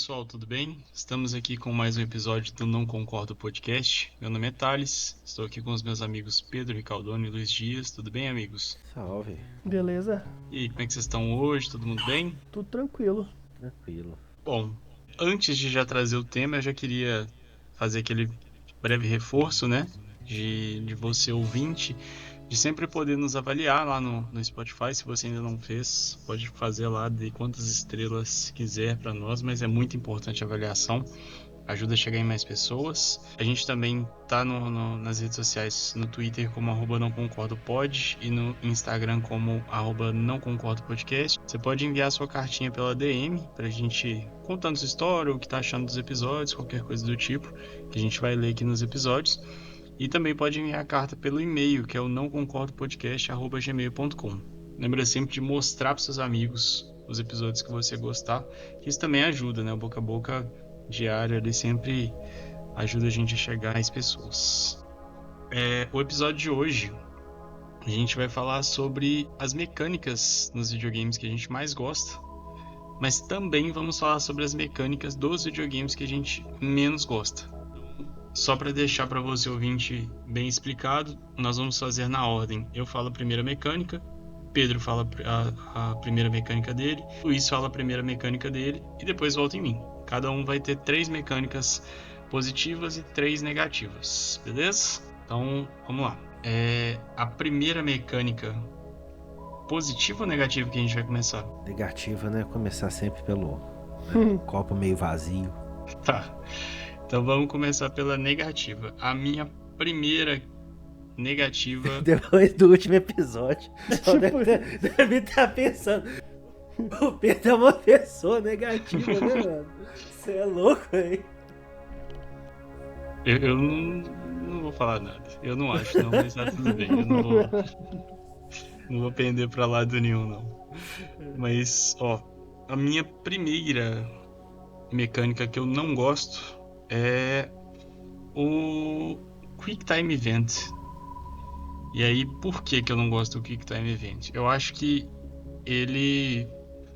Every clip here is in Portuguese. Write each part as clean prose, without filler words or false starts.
pessoal, tudo bem? Estamos aqui com mais um episódio do Não Concordo Podcast. Meu nome é Thales, estou aqui com os meus amigos Pedro Ricaldoni e Luiz Dias. Tudo bem, amigos? Salve. Beleza? E aí, como é que vocês estão hoje? Todo mundo bem? Tudo tranquilo. Tranquilo. Bom, antes de já trazer o tema, eu já queria fazer aquele breve reforço, né? De você ouvinte, de sempre poder nos avaliar lá no Spotify. Se você ainda não fez, pode fazer lá, de quantas estrelas quiser para nós, mas é muito importante a avaliação. Ajuda a chegar em mais pessoas. A gente também tá nas redes sociais, no Twitter como @nãoconcordopod e no Instagram como @nãoconcordopodcast. Você pode enviar sua cartinha pela DM pra gente contando sua história, o que tá achando dos episódios, qualquer coisa do tipo, que a gente vai ler aqui nos episódios. E também pode enviar a carta pelo e-mail, que é o nãoconcordopodcast@gmail.com. Lembra sempre de mostrar para seus amigos os episódios que você gostar, que isso também ajuda, né? O boca a boca diário ali sempre ajuda a gente a chegar às pessoas. O episódio de hoje, a gente vai falar sobre as mecânicas nos videogames que a gente mais gosta, mas também vamos falar sobre as mecânicas dos videogames que a gente menos gosta. Só para deixar para você ouvinte bem explicado, nós vamos fazer na ordem. Eu falo a primeira mecânica, Pedro fala a primeira mecânica dele, Luiz fala a primeira mecânica dele e depois volta em mim. Cada um vai ter 3 mecânicas positivas e 3 negativas, beleza? Então, vamos lá. A primeira mecânica positiva ou negativa que a gente vai começar? Negativa, né? Começar sempre pelo copo meio vazio. Tá. Então vamos começar pela negativa. A minha primeira negativa... Depois do último episódio, só deve estar pensando. O Pedro é uma pessoa negativa, né, mano? Você é louco, hein? Eu não vou falar nada. Eu não acho, não, mas tá tudo bem. Eu não vou pender pra lado nenhum, não. Mas, a minha primeira mecânica que eu não gosto é o Quick Time Event. E aí, por que eu não gosto do Quick Time Event? Eu acho que ele,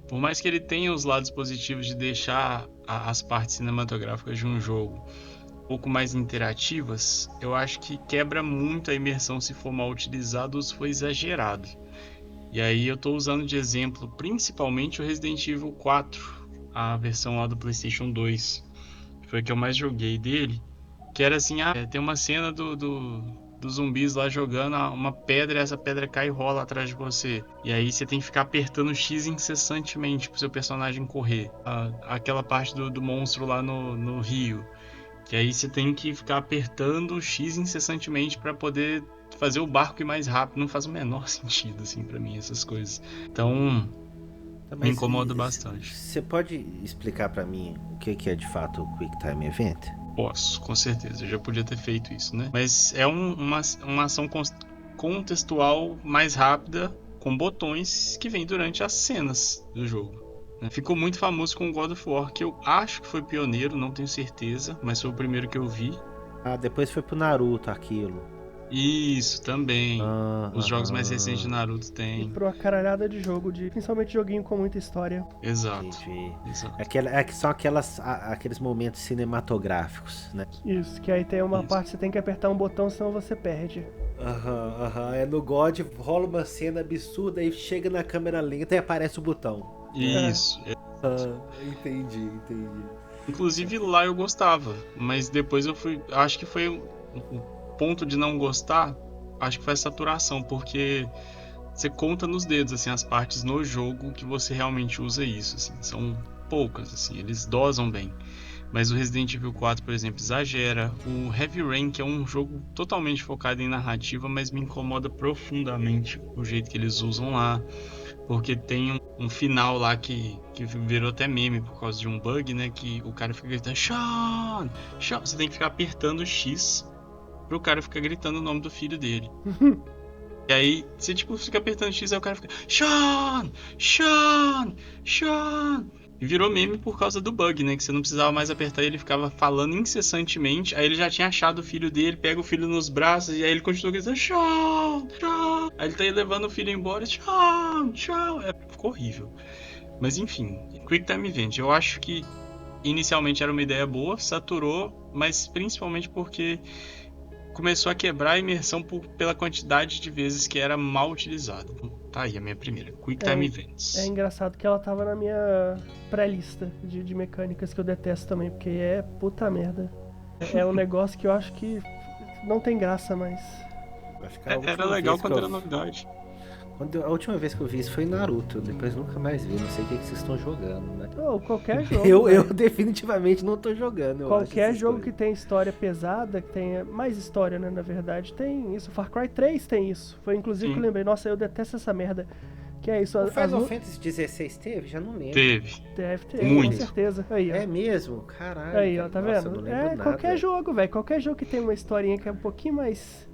por mais que ele tenha os lados positivos de deixar as partes cinematográficas de um jogo um pouco mais interativas, eu acho que quebra muito a imersão se for mal utilizado ou se for exagerado. E aí eu tô usando de exemplo principalmente o Resident Evil 4, a versão lá do PlayStation 2, que foi a que eu mais joguei dele, que era assim, tem uma cena dos zumbis lá jogando uma pedra, e essa pedra cai e rola atrás de você. E aí você tem que ficar apertando X incessantemente pro seu personagem correr. Aquela parte do monstro lá no rio. Que aí você tem que ficar apertando X incessantemente para poder fazer o barco ir mais rápido. Não faz o menor sentido, assim, pra mim, essas coisas. Então, me incomoda bastante. Você pode explicar pra mim o que é de fato o Quick Time Event? Posso, com certeza. Eu já podia ter feito isso, né? Mas é uma ação contextual mais rápida, com botões que vem durante as cenas do jogo. Ficou muito famoso com o God of War, que eu acho que foi pioneiro, não tenho certeza, mas foi o primeiro que eu vi. Depois foi pro Naruto aquilo. Isso, também. Os jogos mais recentes de Naruto tem. E pra uma caralhada de jogo, principalmente joguinho com muita história. Exato. Entendi. Exato. São aqueles momentos cinematográficos, né? Isso, que aí tem uma parte que você tem que apertar um botão, senão você perde. É no God, rola uma cena absurda, aí chega na câmera lenta e aparece o botão. Isso. Entendi. Inclusive lá eu gostava, mas depois eu fui... Acho que foi o ponto de não gostar, acho que foi a saturação, porque você conta nos dedos, assim, as partes no jogo que você realmente usa isso, assim. São poucas, assim, eles dosam bem. Mas o Resident Evil 4, por exemplo, exagera. O Heavy Rain, que é um jogo totalmente focado em narrativa, mas me incomoda profundamente o jeito que eles usam lá. Porque tem um final lá que virou até meme por causa de um bug, né? Que o cara fica gritando Sean! Sean! Você tem que ficar apertando X pro cara ficar gritando o nome do filho dele. E aí, você tipo fica apertando X, aí o cara fica Sean! Sean! Sean! E virou meme por causa do bug, né? Que você não precisava mais apertar, ele ficava falando incessantemente. Aí ele já tinha achado o filho dele, pega o filho nos braços e aí ele continua gritando Sean! Sean! Aí ele tá aí levando o filho embora, Sean! Sean! Ficou horrível. Mas enfim, Quick Time Event, eu acho que inicialmente era uma ideia boa, saturou, mas principalmente porque começou a quebrar a imersão pela quantidade de vezes que era mal utilizado. Tá aí a minha primeira, Quick Time Events. É engraçado que ela tava na minha pré-lista de mecânicas que eu detesto também, porque é puta merda. É um negócio que eu acho que não tem graça mais. Acho que a última Era legal vez que quando eu- era novidade. A última vez que eu vi isso foi Naruto, depois nunca mais vi, não sei o que vocês estão jogando, né? Ou qualquer jogo. Eu velho. definitivamente não tô jogando. Qualquer jogo que tenha história pesada, que tenha mais história, né, na verdade, tem isso. Far Cry 3 tem isso. Foi inclusive que eu lembrei, nossa, eu detesto essa merda. Que é isso, O Final Fantasy XVI teve? Já não lembro. Teve. deve ter, Muito. com certeza. Aí, ó. É mesmo? Caralho. Aí, ó, tá Nossa, eu vendo? não lembro É, nada. qualquer jogo, velho. Qualquer jogo que tem uma historinha que é um pouquinho mais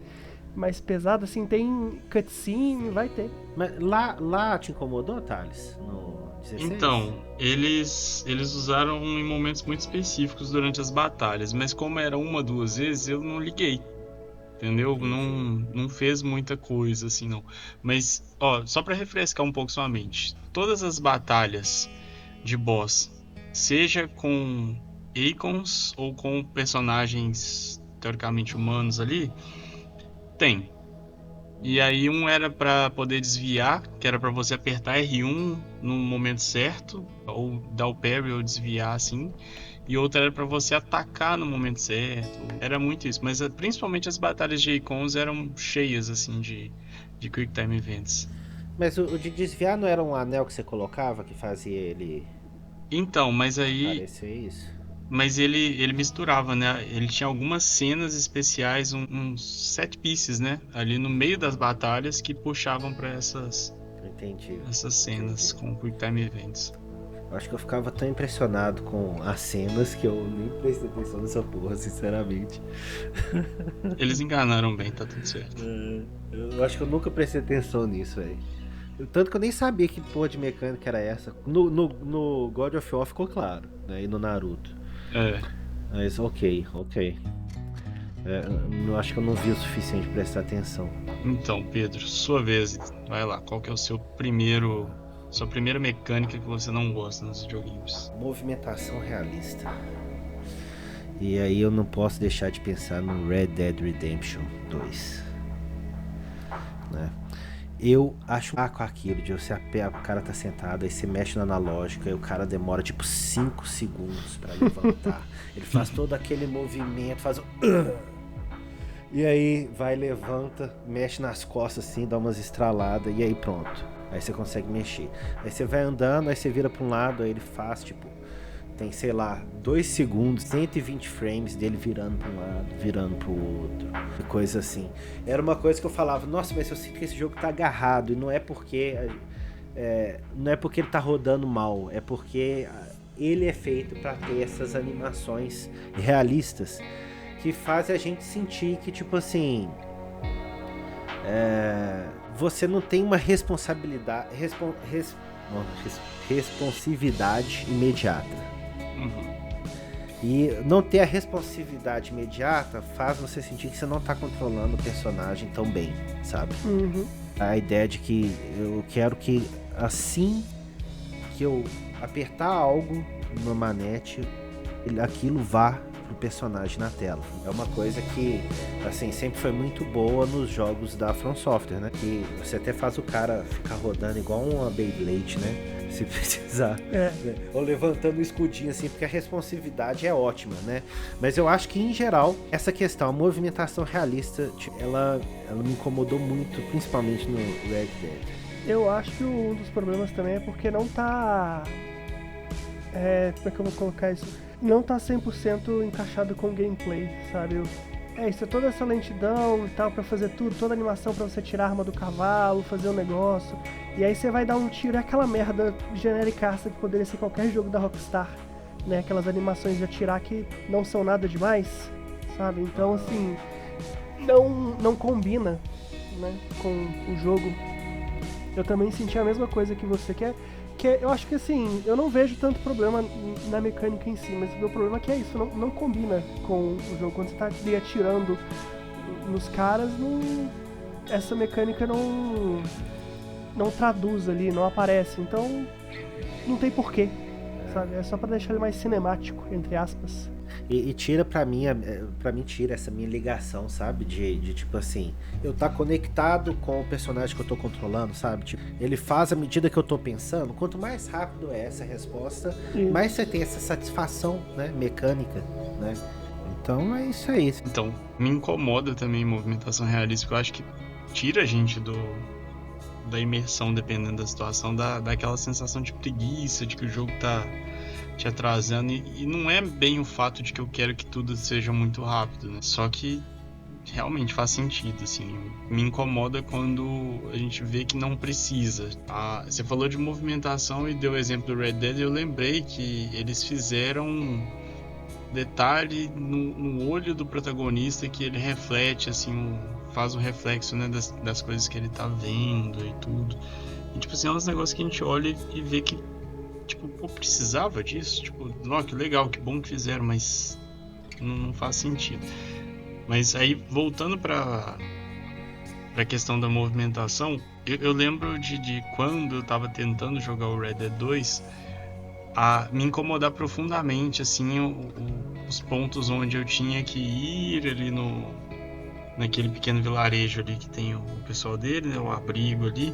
pesada, assim, tem cutscene, vai ter. Mas lá te incomodou, Thales? No 16? Então, eles usaram em momentos muito específicos durante as batalhas, mas como era uma, duas vezes, eu não liguei. Entendeu? Não fez muita coisa assim, não. Mas, ó, só pra refrescar um pouco sua mente, todas as batalhas de boss, seja com icons ou com personagens teoricamente humanos ali, tem. E aí um era pra poder desviar, que era pra você apertar R1 no momento certo, ou dar o parry ou desviar assim. E outra era pra você atacar no momento certo. Era muito isso, mas principalmente as batalhas de icons eram cheias assim de Quick Time Events. Mas o de desviar não era um anel que você colocava que fazia ele Então, mas aí parecer isso? Mas ele misturava, né? Ele tinha algumas cenas especiais, uns set pieces, né? Ali no meio das batalhas que puxavam pra essas Entendi. cenas com Quick Time Events. Eu acho que eu ficava tão impressionado com as cenas que eu nem prestei atenção nessa porra, sinceramente. Eles enganaram bem, tá tudo certo. Eu acho que eu nunca prestei atenção nisso, velho. Tanto que eu nem sabia que porra de mecânica era essa. No God of War ficou claro, né? E no Naruto. É. Mas ok. Eu acho que eu não vi o suficiente pra prestar atenção. Então, Pedro, sua vez. Vai lá, qual que é o sua primeira mecânica que você não gosta nos videogames? Movimentação realista. E aí eu não posso deixar de pensar no Red Dead Redemption 2. Né? Eu acho com aquilo de você o cara tá sentado, aí você mexe no analógico, aí o cara demora tipo 5 segundos pra levantar. Ele faz todo aquele movimento, faz e aí vai, levanta, mexe nas costas assim, dá umas estraladas e aí pronto. Aí você consegue mexer. Aí você vai andando, aí você vira pra um lado, aí ele faz tipo, tem sei lá, 2 segundos, 120 frames dele virando pra um lado, virando pro outro, coisa assim. Era uma coisa que eu falava, nossa, mas eu sinto que esse jogo tá agarrado, e não é porque ele tá rodando mal, é porque ele é feito pra ter essas animações realistas que fazem a gente sentir que tipo assim, você não tem uma responsabilidade, responsividade imediata. E não ter a responsividade imediata faz você sentir que você não tá controlando o personagem tão bem, sabe? A ideia de que eu quero que assim que eu apertar algo numa manete, aquilo vá pro personagem na tela. É uma coisa que, assim, sempre foi muito boa nos jogos da From Software, né? Que você até faz o cara ficar rodando igual uma Beyblade, né? Se precisar. Né? Ou levantando o escudinho assim, porque a responsividade é ótima, né? Mas eu acho que, em geral, essa questão, a movimentação realista, ela me incomodou muito, principalmente no Red Dead. Eu acho que um dos problemas também é porque não tá... como é que eu vou colocar isso? Não tá 100% encaixado com o gameplay, sabe? Isso é toda essa lentidão e tal pra fazer tudo, toda a animação pra você tirar a arma do cavalo, fazer um negócio. E aí você vai dar um tiro, é aquela merda genericaça que poderia ser qualquer jogo da Rockstar, né? Aquelas animações de atirar que não são nada demais, sabe? Então, assim, não combina, né, com o jogo. Eu também senti a mesma coisa que você, que eu acho que assim, eu não vejo tanto problema na mecânica em si, mas o meu problema é que é isso, não combina com o jogo. Quando você tá ali atirando nos caras, essa mecânica não traduz ali, não aparece, então não tem porquê, sabe? É só pra deixar ele mais cinemático, entre aspas. E tira pra mim tira essa minha ligação, sabe? De tipo assim, eu tá conectado com o personagem que eu tô controlando, sabe? Tipo, ele faz à medida que eu tô pensando. Quanto mais rápido é essa resposta, mais você tem essa satisfação, né? Mecânica, né? Então é isso aí. Então, me incomoda também movimentação realística. Eu acho que tira a gente da imersão, dependendo da situação, daquela sensação de preguiça, de que o jogo tá te atrasando. E não é bem o fato de que eu quero que tudo seja muito rápido, né? Só que realmente faz sentido, assim. Me incomoda quando a gente vê que não precisa. Você falou de movimentação e deu o exemplo do Red Dead, e eu lembrei que eles fizeram detalhe no olho do protagonista que ele reflete, assim, faz um reflexo, né, das coisas que ele tá vendo e tudo. E, tipo assim, é uns negócios que a gente olha e vê que, tipo, pô, precisava disso? Tipo, ó, que legal, que bom que fizeram, mas não faz sentido. Mas aí, voltando pra questão da movimentação, eu lembro de quando eu tava tentando jogar o Red Dead 2, a me incomodar profundamente, assim, os pontos onde eu tinha que ir ali naquele pequeno vilarejo ali que tem o pessoal dele, né, o abrigo ali,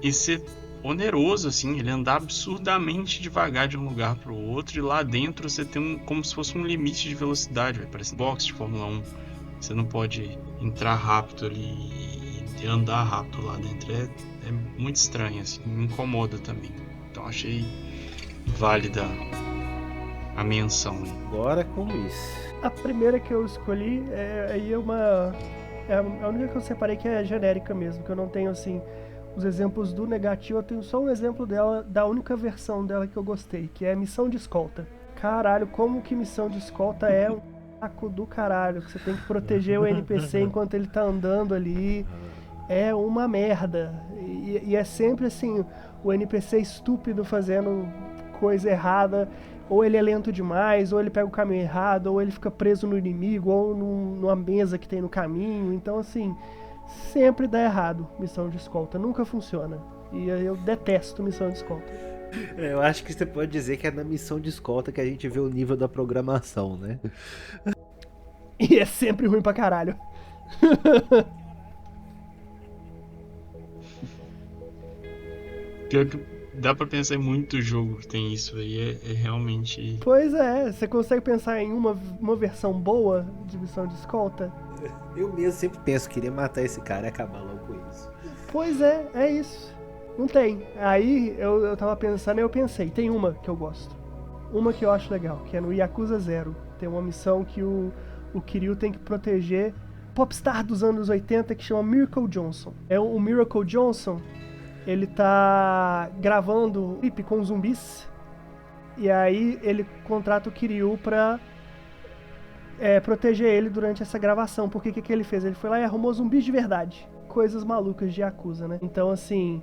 e ser oneroso, assim, ele andar absurdamente devagar de um lugar pro outro, e lá dentro você tem como se fosse um limite de velocidade, parece boxe de Fórmula 1, você não pode entrar rápido ali e andar rápido lá dentro, é muito estranho, assim, me incomoda também, então achei válida a menção. Agora com o Luiz. A primeira que eu escolhi é a única que eu separei que é genérica mesmo, que eu não tenho assim os exemplos do negativo, eu tenho só um exemplo dela, da única versão dela que eu gostei, que é Missão de Escolta. Caralho, como que Missão de Escolta é um saco do caralho, você tem que proteger o NPC enquanto ele tá andando ali, é uma merda, e é sempre assim, o NPC estúpido fazendo coisa errada, ou ele é lento demais, ou ele pega o caminho errado, ou ele fica preso no inimigo, ou numa mesa que tem no caminho. Então, assim, sempre dá errado missão de escolta, nunca funciona. E eu detesto missão de escolta. Eu acho que você pode dizer que é na missão de escolta que a gente vê o nível da programação, né? E é sempre ruim pra caralho. Pior que dá pra pensar em muito jogo que tem isso aí, é realmente... Pois é, você consegue pensar em uma versão boa de missão de escolta? Eu mesmo sempre penso, queria matar esse cara e acabar logo com isso. Pois é isso. Não tem. Aí eu tava pensando e eu pensei, tem uma que eu gosto. Uma que eu acho legal, que é no Yakuza 0. Tem uma missão que o Kiryu tem que proteger popstar dos anos 80 que chama Miracle Johnson. O Miracle Johnson, ele tá gravando um clipe com zumbis, e aí ele contrata o Kiryu pra proteger ele durante essa gravação. Porque o que ele fez? Ele foi lá e arrumou zumbis de verdade. Coisas malucas de Yakuza, né? Então, assim,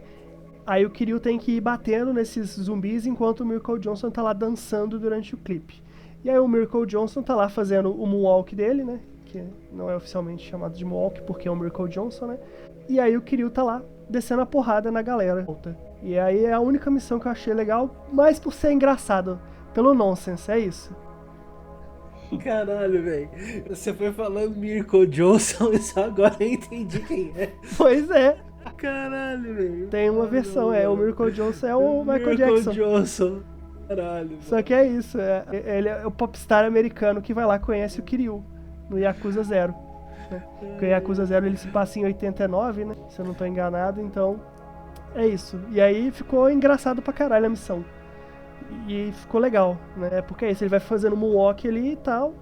aí o Kiryu tem que ir batendo nesses zumbis enquanto o Miracle Johnson tá lá dançando durante o clipe. E aí o Miracle Johnson tá lá fazendo o moonwalk dele, né? Que não é oficialmente chamado de moonwalk porque é o Miracle Johnson, né? E aí o Kiryu tá lá descendo a porrada na galera. E aí é a única missão que eu achei legal, mas por ser engraçado, pelo nonsense, é isso. Caralho, velho. Você foi falando Miracle Johnson e só agora eu entendi quem é. Pois é. Caralho, velho. Tem uma versão, o Miracle Johnson é o Michael Jackson. Johnson. Caralho. Só que é isso, ele é o popstar americano que vai lá e conhece o Kiryu no Yakuza 0. Né? Porque o Yakuza 0 ele se passa em 89, né? Se eu não tô enganado, então é isso. E aí ficou engraçado pra caralho a missão. E ficou legal, né? Porque é isso, ele vai fazendo moonwalk ali e tal,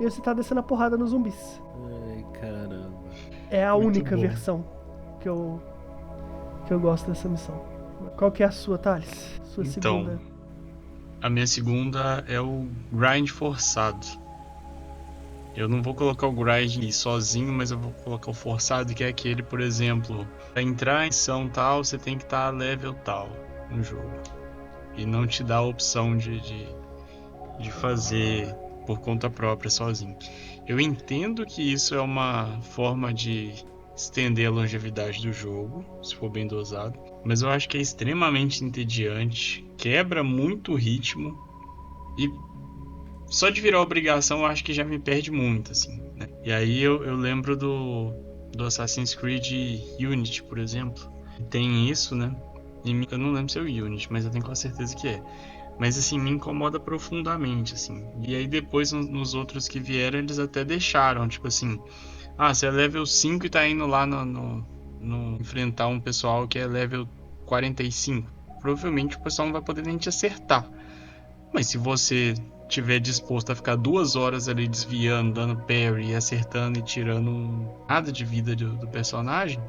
e você tá descendo a porrada nos zumbis. Ai, caramba. É a Muito única bom. versão que eu gosto dessa missão. Qual que é a sua, Thales? Sua Então, segunda? a minha segunda é o grind forçado. Eu não vou colocar o grind sozinho, mas eu vou colocar o forçado, que é aquele, por exemplo, pra entrar em ação tal, você tem que estar level tal no jogo. E não te dá a opção de fazer por conta própria sozinho. Eu entendo que isso é uma forma de estender a longevidade do jogo, se for bem dosado. Mas eu acho que é extremamente entediante, quebra muito o ritmo e só de virar obrigação eu acho que já me perde muito, assim, né? E aí eu lembro do Assassin's Creed Unity, por exemplo. Tem isso, né? E eu não lembro se é o Unity, mas eu tenho quase certeza que é. Mas assim, me incomoda profundamente, assim. E aí depois nos outros que vieram, eles até deixaram, tipo assim, você é level 5 e tá indo lá no enfrentar um pessoal que é level 45. Provavelmente o pessoal não vai poder nem te acertar. Mas se você tiver disposto a ficar 2 horas ali desviando, dando parry, acertando e tirando nada de vida do personagem,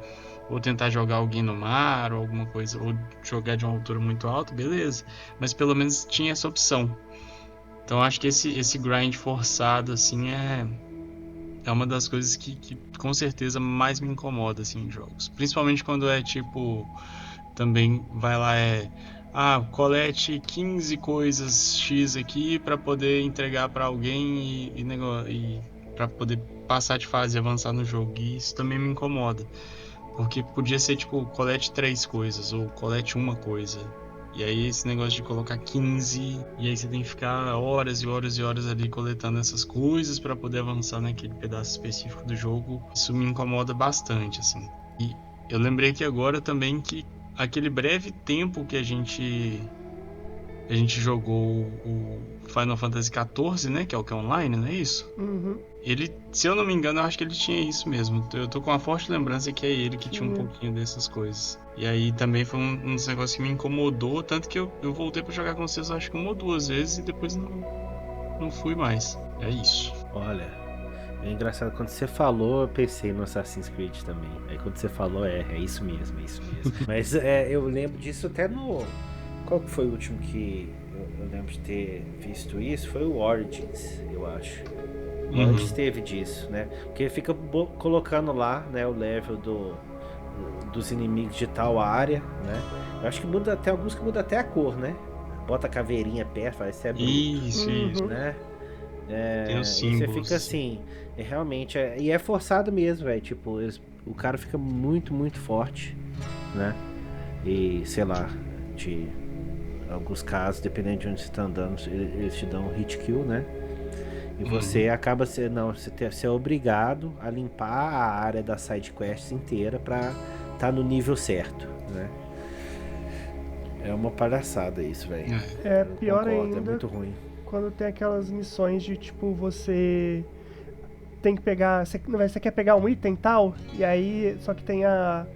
ou tentar jogar alguém no mar ou alguma coisa, ou jogar de uma altura muito alta, beleza. Mas pelo menos tinha essa opção. Então acho que esse grind forçado assim é uma das coisas que com certeza mais me incomoda assim em jogos. Principalmente quando é tipo, também vai lá colete 15 coisas X aqui para poder entregar para alguém e para poder passar de fase e avançar no jogo. E isso também me incomoda. Porque podia ser tipo, colete 3 coisas ou colete uma coisa. E aí esse negócio de colocar 15, e aí você tem que ficar horas e horas e horas ali coletando essas coisas para poder avançar naquele pedaço específico do jogo. Isso me incomoda bastante, assim. E eu lembrei aqui agora também que aquele breve tempo que a gente jogou o Final Fantasy XIV, né, que é o que é online, não é isso? Uhum. Ele, se eu não me engano, eu acho que ele tinha isso mesmo. Eu tô com uma forte lembrança que é ele que tinha um pouquinho dessas coisas. E aí também foi um dos negócios que me incomodou, tanto que eu voltei pra jogar com vocês acho que 1 ou 2 vezes e depois não fui mais. É isso. Olha, é engraçado, quando você falou, eu pensei no Assassin's Creed também. Aí quando você falou, é isso mesmo, é isso mesmo. Mas eu lembro disso até no... Qual que foi o último que eu lembro de ter visto isso? Foi o Origins, eu acho. O Origins teve disso, né? Porque fica colocando lá, né, o level dos inimigos de tal área, né? Eu acho que muda até, alguns que muda até a cor, né? Bota a caveirinha perto, parece que é bruto. Isso. Né? Tem os E símbolos. você fica assim, realmente, e é forçado mesmo, velho. Tipo, o cara fica muito, muito forte, né? E, sei lá, de alguns casos, dependendo de onde você tá andando, eles te dão um hit kill, né? E você acaba você é obrigado a limpar a área da side quest inteira pra tá no nível certo, né? É uma palhaçada isso, velho. É pior ainda. É muito ruim. Quando tem aquelas missões de tipo, você tem que pegar. Você quer pegar um item tal, e aí só que tem a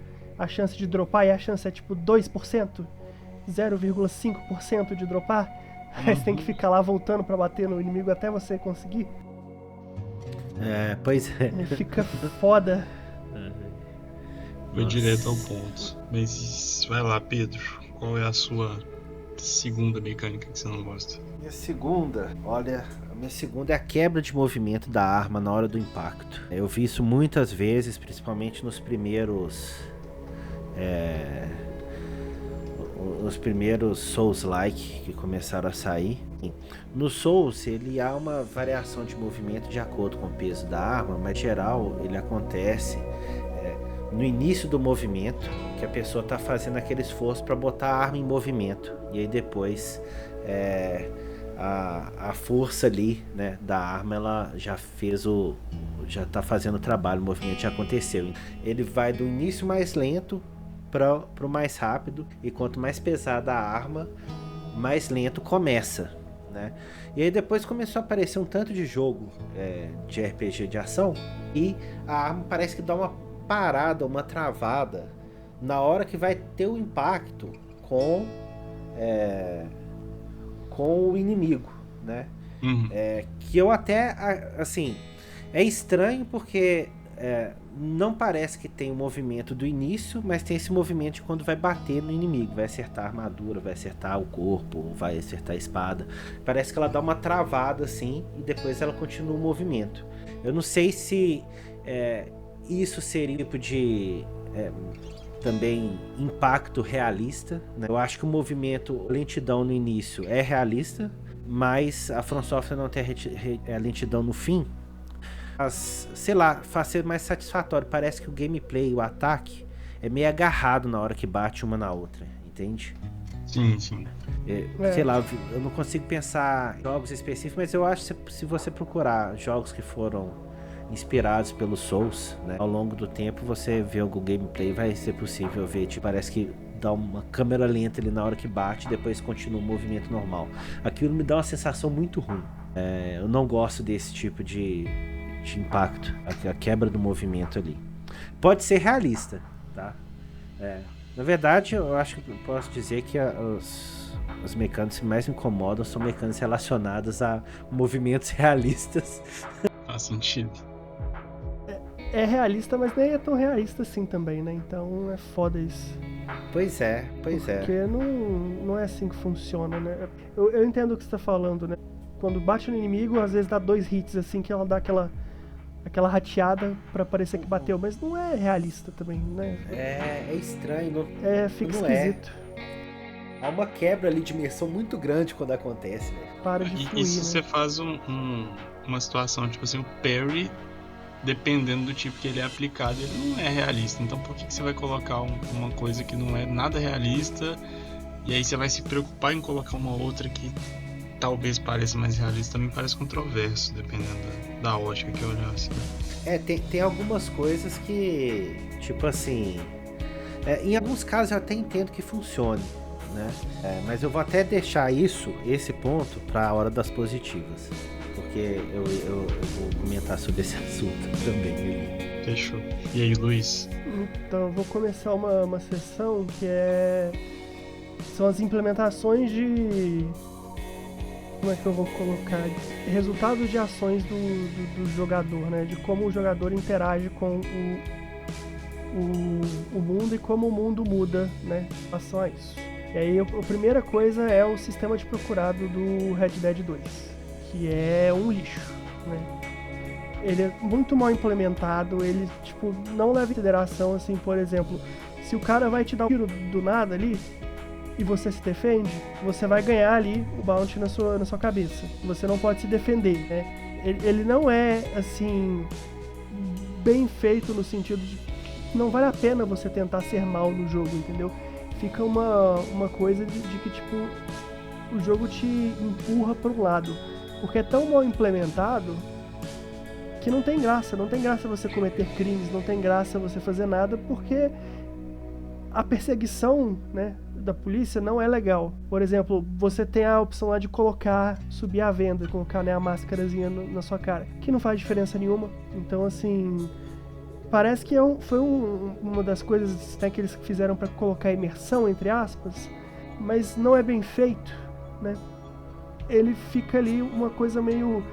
chance de dropar, e a chance é tipo 2%, 0,5% de dropar. Aí você tem que ficar lá voltando pra bater no inimigo até você conseguir. Pois é. E fica foda. Foi direto ao ponto. Mas vai lá, Pedro. Qual é a sua segunda mecânica que você não gosta? Minha segunda é a quebra de movimento da arma na hora do impacto. Eu vi isso muitas vezes, principalmente nos primeiros Souls-like que começaram a sair. No Souls, ele há uma variação de movimento de acordo com o peso da arma, mas em geral ele acontece no início do movimento, que a pessoa está fazendo aquele esforço para botar a arma em movimento, e aí depois a força ali, né, da arma, ela já está fazendo o trabalho, o movimento já aconteceu. Ele vai do início mais lento para o mais rápido, e quanto mais pesada a arma, mais lento começa, né? E aí depois começou a aparecer um tanto de jogo de RPG de ação, e a arma parece que dá uma parada, uma travada na hora que vai ter o impacto com o inimigo, né? Que eu até, assim, é estranho porque não parece que tem o movimento do início, mas tem esse movimento de quando vai bater no inimigo, vai acertar a armadura, vai acertar o corpo, vai acertar a espada. Parece que ela dá uma travada assim e depois ela continua o movimento. Eu não sei se isso seria tipo de também impacto realista, né? Eu acho que o movimento lentidão no início é realista, mas a From Software não tem a lentidão no fim. sei lá, faz ser mais satisfatório. Parece que o gameplay, o ataque, é meio agarrado na hora que bate uma na outra, entende? Sim. Sei lá, eu não consigo pensar em jogos específicos, mas eu acho que se você procurar jogos que foram inspirados pelos Souls, né, ao longo do tempo você vê algum gameplay, vai ser possível ver, tipo, parece que dá uma câmera lenta ali na hora que bate, depois continua o movimento normal. Aquilo me dá uma sensação muito ruim. Eu não gosto desse tipo de impacto, a quebra do movimento ali. Pode ser realista, tá? Na verdade, eu acho que eu posso dizer que as mecânicas que mais me incomodam são mecânicas relacionadas a movimentos realistas. Faz sentido. É realista, mas nem é tão realista assim também, né? Então é foda isso. Pois é. Porque não é assim que funciona, né? Eu entendo o que você tá falando, né? Quando bate no inimigo, às vezes dá 2 hits assim, que ela dá aquela rateada pra parecer que bateu, mas não é realista também, né? É estranho. Fica não esquisito. Há uma quebra ali de imersão muito grande quando acontece, né? Para de fluir, E se né? você faz uma situação, tipo assim, o parry, dependendo do tipo que ele é aplicado, ele não é realista. Então por que você vai colocar uma coisa que não é nada realista e aí você vai se preocupar em colocar uma outra que talvez pareça mais realista? Também parece controverso, dependendo da ótica que eu olhar assim. Tem algumas coisas que, tipo assim, em alguns casos eu até entendo que funcione, né? Mas eu vou até deixar esse ponto para a hora das positivas, porque eu vou comentar sobre esse assunto também. Fechou. E aí, Luiz? Então, eu vou começar uma sessão que são as implementações de... Como é que eu vou colocar? Resultados de ações do jogador, né? De como o jogador interage com o mundo e como o mundo muda, né? Em relação a isso. E aí, a primeira coisa é o sistema de procurado do Red Dead 2, que é um lixo, né? Ele é muito mal implementado, ele, tipo, não leva em consideração, assim, por exemplo, se o cara vai te dar um tiro do nada ali, e você se defende, você vai ganhar ali o bounty na sua cabeça. Você não pode se defender, né? Ele não é, assim, bem feito no sentido de que não vale a pena você tentar ser mal no jogo, entendeu? Fica uma coisa de que, tipo, o jogo te empurra para um lado. Porque é tão mal implementado que não tem graça. Não tem graça você cometer crimes, não tem graça você fazer nada, porque a perseguição, né, da polícia não é legal. Por exemplo, você tem a opção lá de subir a venda, colocar, né, a máscarazinha na sua cara, que não faz diferença nenhuma. Então, assim, parece que foi uma das coisas, né, que eles fizeram para colocar imersão, entre aspas, mas não é bem feito, né? Ele fica ali uma coisa meio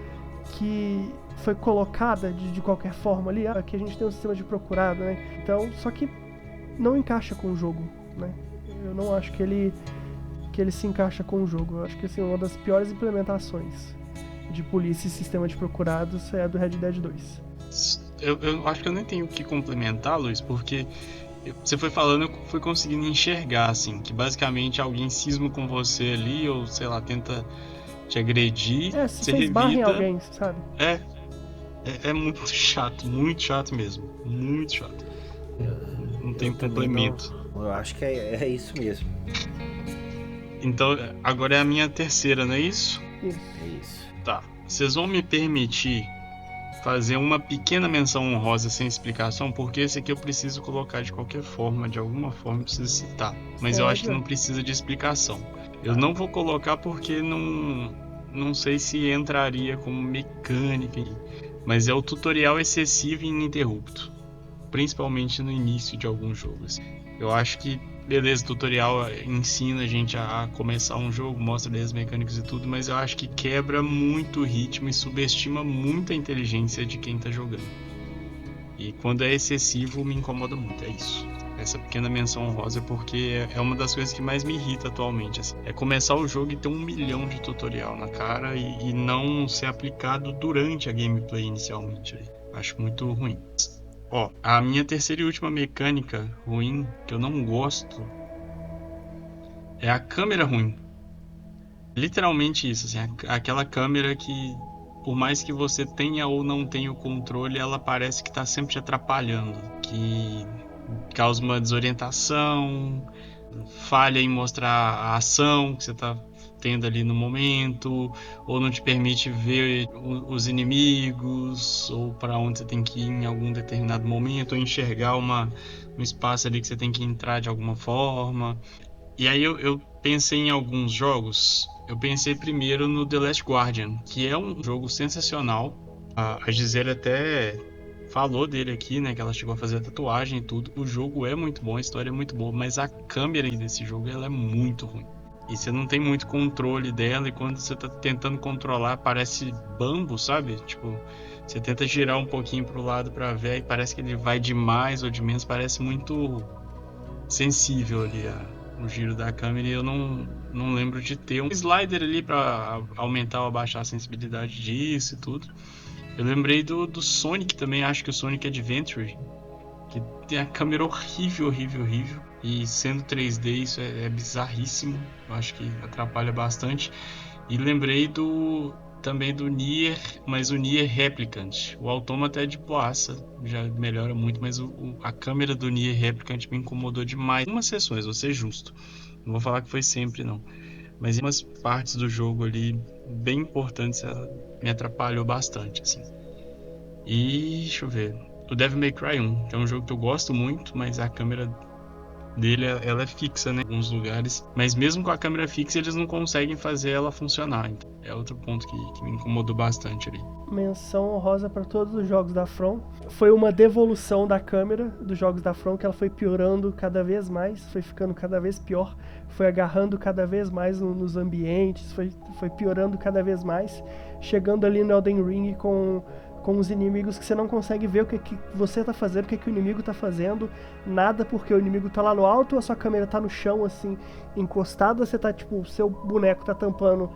que foi colocada de qualquer forma ali. Aqui a gente tem um sistema de procurado, né? Então, só que não encaixa com o jogo, né? Eu não acho que ele se encaixa com o jogo. Eu acho que, assim, uma das piores implementações de polícia e sistema de procurados é a do Red Dead 2. Eu acho que eu nem tenho o que complementar, Luiz, porque você foi falando, eu fui conseguindo enxergar, assim, que basicamente alguém cisma com você ali, ou sei lá, tenta te agredir, Se você você esbarra em revida. alguém, sabe? É muito chato mesmo, muito chato. Não tem complemento. Eu acho que é isso mesmo. Então, agora é a minha terceira, não é isso? Isso. É isso. Tá. Vocês vão me permitir fazer uma pequena menção honrosa sem explicação, porque esse aqui eu preciso colocar de qualquer forma, de alguma forma eu preciso citar. Mas eu acho que não precisa de explicação. Eu não vou colocar porque não sei se entraria como mecânica, mas é o tutorial excessivo e ininterrupto, principalmente no início de algum jogo, assim. Eu acho que, beleza, o tutorial ensina a gente a começar um jogo, mostra as mecânicas e tudo, mas eu acho que quebra muito o ritmo e subestima muito a inteligência de quem tá jogando. E quando é excessivo, me incomoda muito, é isso. Essa pequena menção honrosa, porque é uma das coisas que mais me irrita atualmente, assim. É começar o jogo e ter 1 milhão de tutorial na cara e não ser aplicado durante a gameplay inicialmente. Acho muito ruim. Ó, a minha terceira e última mecânica ruim, que eu não gosto, é a câmera ruim. Literalmente isso, assim, aquela câmera que por mais que você tenha ou não tenha o controle, ela parece que tá sempre te atrapalhando, que causa uma desorientação, falha em mostrar a ação que você tá tendo ali no momento, ou não te permite ver os inimigos, ou para onde você tem que ir em algum determinado momento, ou enxergar um espaço ali que você tem que entrar de alguma forma. E aí eu pensei em alguns jogos. Eu pensei primeiro no The Last Guardian, que é um jogo sensacional. A Gisele até falou dele aqui, né? Que ela chegou a fazer a tatuagem e tudo. O jogo é muito bom, a história é muito boa, mas a câmera desse jogo ela é muito ruim. E você não tem muito controle dela, e quando você tá tentando controlar, parece bambo, sabe? Tipo, você tenta girar um pouquinho pro lado pra ver, e parece que ele vai de mais ou de menos, parece muito sensível ali o giro da câmera, e eu não lembro de ter um slider ali pra aumentar ou abaixar a sensibilidade disso e tudo. Eu lembrei do Sonic também, acho que o Sonic Adventure, que tem a câmera horrível, horrível, horrível. E sendo 3D isso é bizarríssimo. Eu acho que atrapalha bastante. E lembrei também do Nier, mas o Nier Replicant. O Automata é de boaça, já melhora muito, mas a câmera do Nier Replicant me incomodou demais. Umas sessões, vou ser justo. Não vou falar que foi sempre, não. Mas em umas partes do jogo ali, bem importantes, ela me atrapalhou bastante, assim. E deixa eu ver. O Devil May Cry 1, que é um jogo que eu gosto muito, mas a câmera dele ela é fixa, né, em alguns lugares. Mas mesmo com a câmera fixa, eles não conseguem fazer ela funcionar. Então, é outro ponto que me incomodou bastante ali. Menção honrosa para todos os jogos da From. Foi uma devolução da câmera dos jogos da From, que ela foi piorando cada vez mais, foi ficando cada vez pior, foi agarrando cada vez mais nos ambientes, foi piorando cada vez mais, chegando ali no Elden Ring com os inimigos que você não consegue ver o que você tá fazendo, o que o inimigo tá fazendo, nada, porque o inimigo tá lá no alto, a sua câmera tá no chão, assim, encostada, você tá, tipo, o seu boneco tá tampando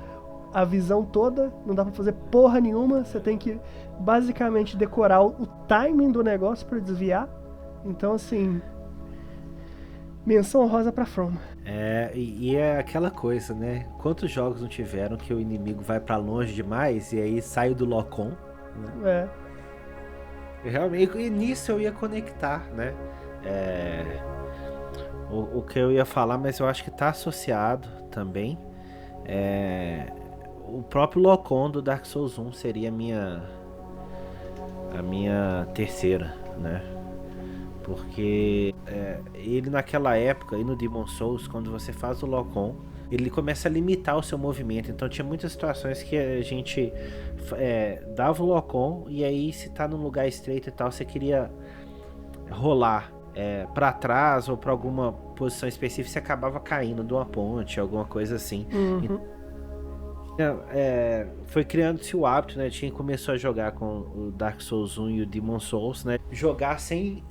a visão toda, não dá pra fazer porra nenhuma, você tem que basicamente decorar o timing do negócio pra desviar. Então, assim, menção honrosa pra From. E é aquela coisa, né? Quantos jogos não tiveram que o inimigo vai pra longe demais e aí sai do lock-on, né? Realmente, e nisso eu ia conectar, né? O que eu ia falar, mas eu acho que tá associado também. O próprio lock-on do Dark Souls 1 seria a minha terceira, né? Porque ele naquela época, e no Demon's Souls, quando você faz o lock-on, ele começa a limitar o seu movimento. Então tinha muitas situações que a gente dava o lock-on, e aí se tá num lugar estreito e tal, você queria rolar pra trás ou pra alguma posição específica, você acabava caindo de uma ponte, alguma coisa assim. Foi criando-se o hábito, né? Quem começou a jogar com o Dark Souls 1 e o Demon's Souls, né? Jogar sem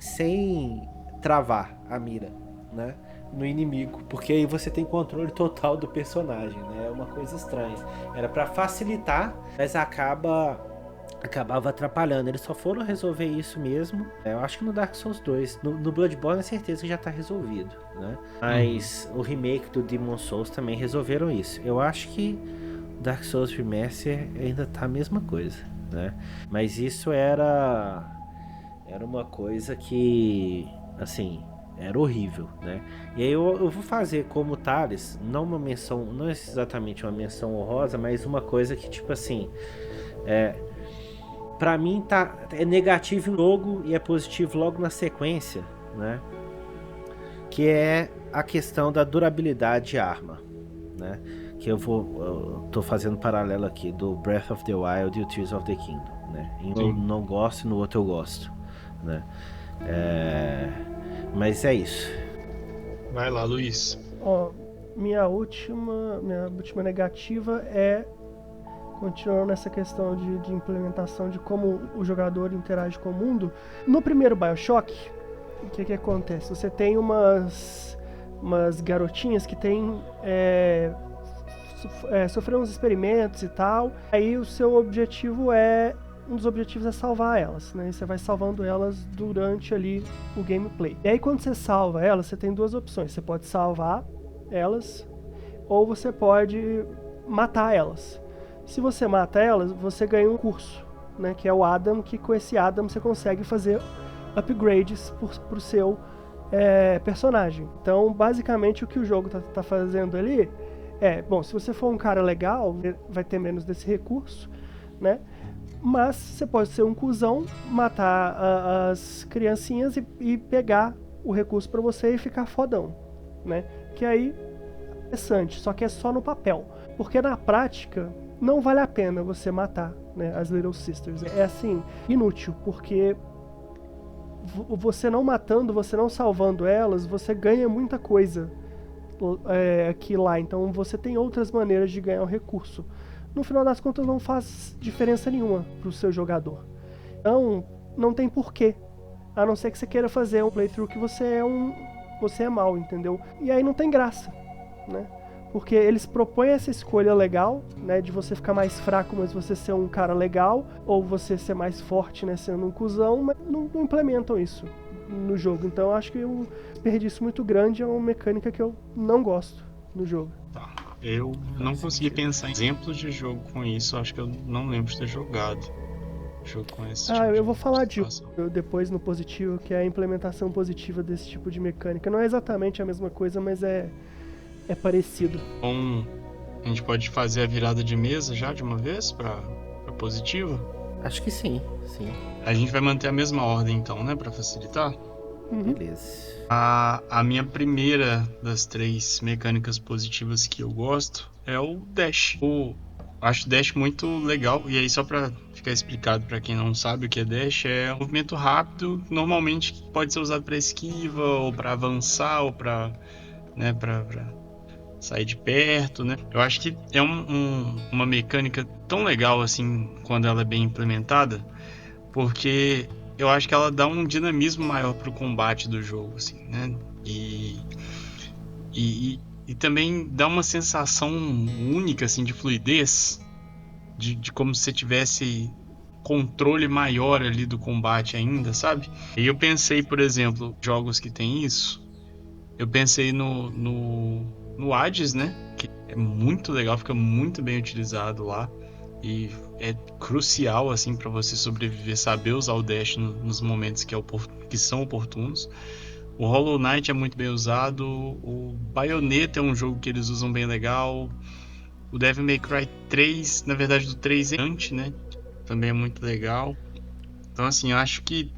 travar a mira, né? No inimigo, porque aí você tem controle total do personagem, né? É uma coisa estranha. Era pra facilitar, mas acabava atrapalhando. Eles só foram resolver isso mesmo, eu acho que no Dark Souls 2. No Bloodborne é certeza que já tá resolvido, né? Mas o remake do Demon's Souls também resolveram isso. Eu acho que Dark Souls Remaster ainda tá a mesma coisa, né? Mas isso era uma coisa que, assim, era horrível, né? E aí eu vou fazer como o Thales, não exatamente uma menção honrosa, mas uma coisa que, tipo assim, pra mim é negativo logo e é positivo logo na sequência, né? Que é a questão da durabilidade de arma, né? Que eu tô fazendo paralelo aqui do Breath of the Wild e o Tears of the Kingdom, né? Eu não gosto, no outro eu gosto, né? Mas é isso. Vai lá, Luiz. Minha última negativa é continuando nessa questão de implementação de como o jogador interage com o mundo. No primeiro BioShock, o que acontece? Você tem umas garotinhas que têm sofreram uns experimentos e tal. Aí o seu objetivo um dos objetivos é salvar elas, né? E você vai salvando elas durante ali o gameplay. E aí quando você salva elas, você tem duas opções. Você pode salvar elas ou você pode matar elas. Se você mata elas, você ganha um curso, né? Que é o Adam, que com esse Adam você consegue fazer upgrades pro seu personagem. Então, basicamente, o que o jogo tá fazendo ali bom, se você for um cara legal, vai ter menos desse recurso, né? Mas você pode ser um cuzão, matar as criancinhas e pegar o recurso pra você e ficar fodão, né? Que aí é interessante, só que é só no papel. Porque na prática, não vale a pena você matar, né, as Little Sisters. É assim, inútil, porque você não matando, você não salvando elas, você ganha muita coisa aqui lá. Então você tem outras maneiras de ganhar o recurso. No final das contas não faz diferença nenhuma pro seu jogador. Então não tem porquê, a não ser que você queira fazer um playthrough que você é mal, entendeu? E aí não tem graça, né? Porque eles propõem essa escolha legal, né, de você ficar mais fraco, mas você ser um cara legal, ou você ser mais forte, né, sendo um cuzão, mas não implementam isso no jogo. Então eu acho que um desperdício muito grande, é uma mecânica que eu não gosto no jogo. Tá. Eu não consegui pensar em exemplos de jogo com isso, acho que eu não lembro de ter jogado jogo com esse tipo eu vou falar de situação. depois no positivo, que é a implementação positiva desse tipo de mecânica. Não é exatamente a mesma coisa, mas é parecido. Bom, a gente pode fazer a virada de mesa já de uma vez pra positiva? Acho que sim. A gente vai manter a mesma ordem então, né, pra facilitar? Uhum. Beleza. A minha primeira das 3 mecânicas positivas que eu gosto é o dash. Eu acho o dash muito legal, e aí só pra ficar explicado pra quem não sabe o que é dash, é um movimento rápido, normalmente pode ser usado pra esquiva, ou pra avançar, ou pra sair de perto, né? Eu acho que é uma mecânica tão legal assim, quando ela é bem implementada, porque eu acho que ela dá um dinamismo maior pro combate do jogo, assim, né? E também dá uma sensação única, assim, de fluidez, de como se você tivesse controle maior ali do combate ainda, sabe? E eu pensei, por exemplo, jogos que tem isso, eu pensei no Hades, né? Que é muito legal, fica muito bem utilizado lá. E é crucial, assim, pra você sobreviver, saber usar o dash nos momentos que são oportunos. O Hollow Knight é muito bem usado. O Bayonetta é um jogo que eles usam bem legal. O Devil May Cry 3, na verdade do 3 é antes, né? Também é muito legal. Então, assim, eu acho que...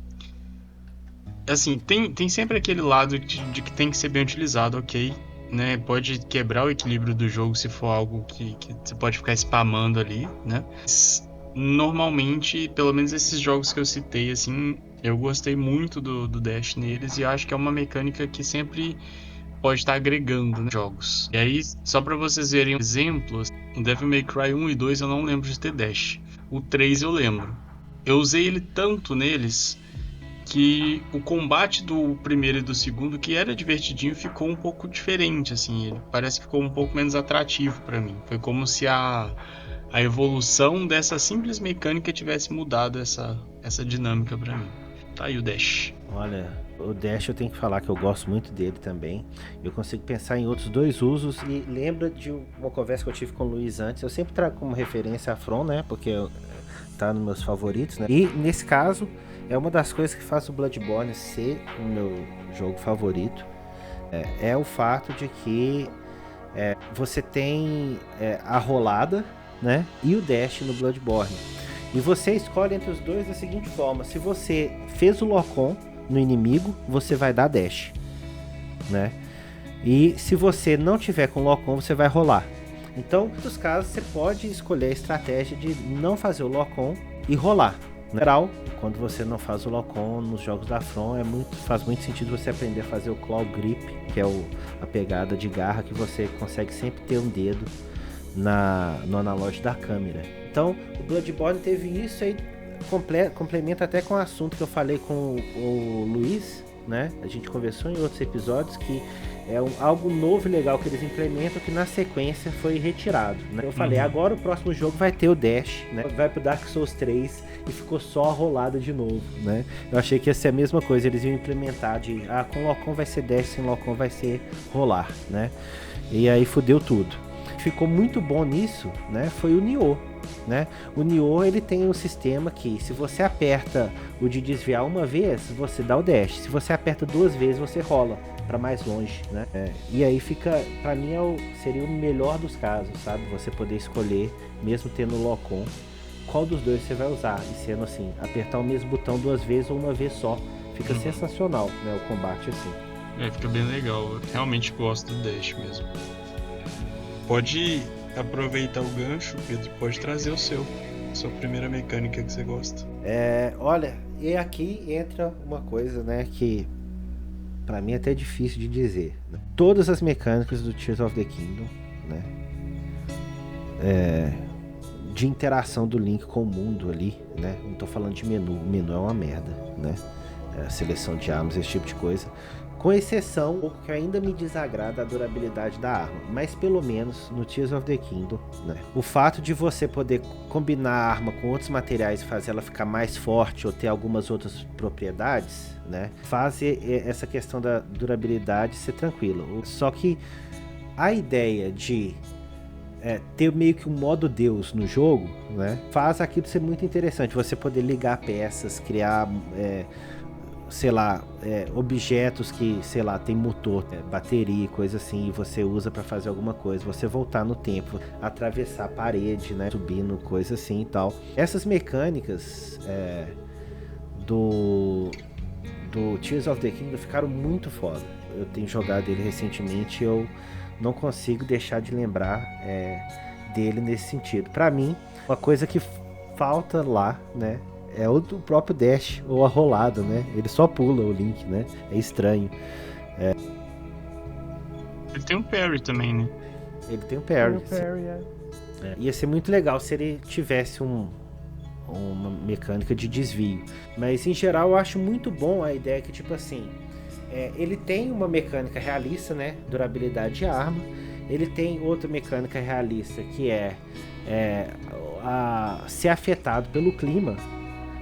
Assim, tem sempre aquele lado de que tem que ser bem utilizado, ok? Né, pode quebrar o equilíbrio do jogo se for algo que você pode ficar spamando ali, né? Mas, normalmente, pelo menos esses jogos que eu citei, assim, eu gostei muito do dash neles e acho que é uma mecânica que sempre pode estar agregando, né, jogos. E aí, só pra vocês verem exemplos, o Devil May Cry 1 e 2 eu não lembro de ter dash. O 3 eu lembro. Eu usei ele tanto neles que o combate do primeiro e do segundo, que era divertidinho, ficou um pouco diferente, assim, ele parece que ficou um pouco menos atrativo pra mim. Foi como se a evolução dessa simples mecânica tivesse mudado essa dinâmica pra mim. Tá aí o dash. Olha, o dash eu tenho que falar que eu gosto muito dele também. Eu consigo pensar em outros 2 usos e lembra de uma conversa que eu tive com o Luiz antes. Eu sempre trago como referência a From, né, porque tá nos meus favoritos, né. E nesse caso é uma das coisas que faz o Bloodborne ser o meu jogo favorito, é o fato de que você tem a rolada, né, e o dash no Bloodborne. E você escolhe entre os dois da seguinte forma: se você fez o lock-on no inimigo, você vai dar dash, né? E se você não tiver com lock-on, você vai rolar. Então, em muitos casos, você pode escolher a estratégia de não fazer o lock-on e rolar. No geral, quando você não faz o lock-on nos jogos da From, faz muito sentido você aprender a fazer o claw grip, que é a pegada de garra que você consegue sempre ter um dedo no analógico da câmera. Então, o Bloodborne teve isso aí, complementa até com o assunto que eu falei com o Luiz, né? A gente conversou em outros episódios que é algo novo e legal que eles implementam, que na sequência foi retirado, né? Eu falei, agora o próximo jogo vai ter o dash, né? Vai pro Dark Souls 3 e ficou só a rolada de novo, né? Eu achei que ia ser a mesma coisa, eles iam implementar com lock-on vai ser dash, sem lock-on vai ser rolar, né? E aí fudeu tudo. ficou muito bom nisso, né, foi o Nioh, né? O Nioh, ele tem um sistema que, se você aperta o de desviar uma vez, você dá o dash. Se você aperta 2 vezes, você rola pra mais longe, né? E aí fica, pra mim, seria o melhor dos casos, sabe? Você poder escolher, mesmo tendo o lock-on, qual dos dois você vai usar. E sendo assim, apertar o mesmo botão 2 vezes ou uma vez só. Fica sensacional, né, o combate assim. Fica bem legal. Eu realmente gosto do dash mesmo. Pode aproveitar o gancho, Pedro. Pode trazer o sua primeira mecânica que você gosta. Olha, e aqui entra uma coisa, né, que pra mim é até difícil de dizer. Todas as mecânicas do Tears of the Kingdom, né, de interação do Link com o mundo ali, né, não tô falando de menu. O menu é uma merda, né, seleção de armas, esse tipo de coisa. Com exceção, o que ainda me desagrada a durabilidade da arma, mas pelo menos no Tears of the Kingdom, né, o fato de você poder combinar a arma com outros materiais e fazer ela ficar mais forte ou ter algumas outras propriedades, né, faz essa questão da durabilidade ser tranquila. Só que a ideia de ter meio que um modo Deus no jogo, né, faz aquilo ser muito interessante. Você poder ligar peças, criar sei lá, objetos que, sei lá, tem motor, bateria, coisa assim, e você usa pra fazer alguma coisa, você voltar no tempo, atravessar a parede, né, subindo, coisa assim e tal. Essas mecânicas do Tears of the Kingdom ficaram muito foda. Eu tenho jogado ele recentemente, eu não consigo deixar de lembrar dele nesse sentido. Pra mim, uma coisa que falta lá, né, é o do próprio dash, ou a rolada, né? Ele só pula o Link, né? É estranho. Ele tem um parry também, né? Ele tem um parry. Ia ser muito legal se ele tivesse uma mecânica de desvio. Mas, em geral, eu acho muito bom a ideia que, tipo assim, ele tem uma mecânica realista, né? Durabilidade de arma. Ele tem outra mecânica realista, que ser afetado pelo clima.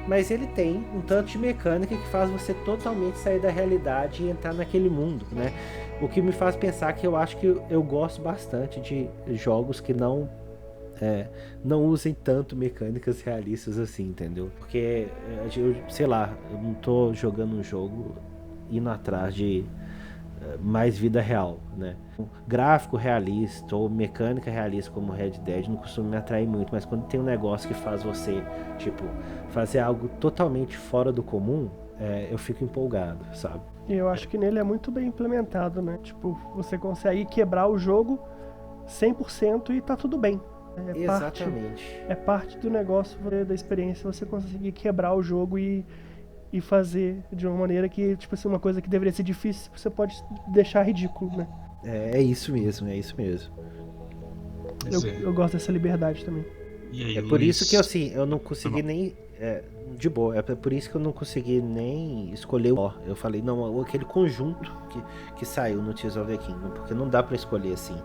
Mas ele tem um tanto de mecânica que faz você totalmente sair da realidade e entrar naquele mundo, né? O que me faz pensar que eu acho que eu gosto bastante de jogos que não usem tanto mecânicas realistas assim, entendeu? Porque, sei lá, eu não tô jogando um jogo indo atrás de mais vida real, né? Gráfico realista ou mecânica realista como Red Dead não costuma me atrair muito, mas quando tem um negócio que faz você, tipo, fazer algo totalmente fora do comum, eu fico empolgado, sabe? E eu acho que nele é muito bem implementado, né? Tipo, você consegue quebrar o jogo 100% e tá tudo bem. Exatamente. É parte do negócio, da experiência, você conseguir quebrar o jogo e fazer de uma maneira que, tipo assim, uma coisa que deveria ser difícil, você pode deixar ridículo, né? É isso mesmo. Eu gosto dessa liberdade também. E aí, por isso que, assim, eu não consegui nem... de boa, é por isso que eu não consegui nem escolher o... Eu falei, não, aquele conjunto que saiu no Tears of the Kingdom, porque não dá pra escolher assim.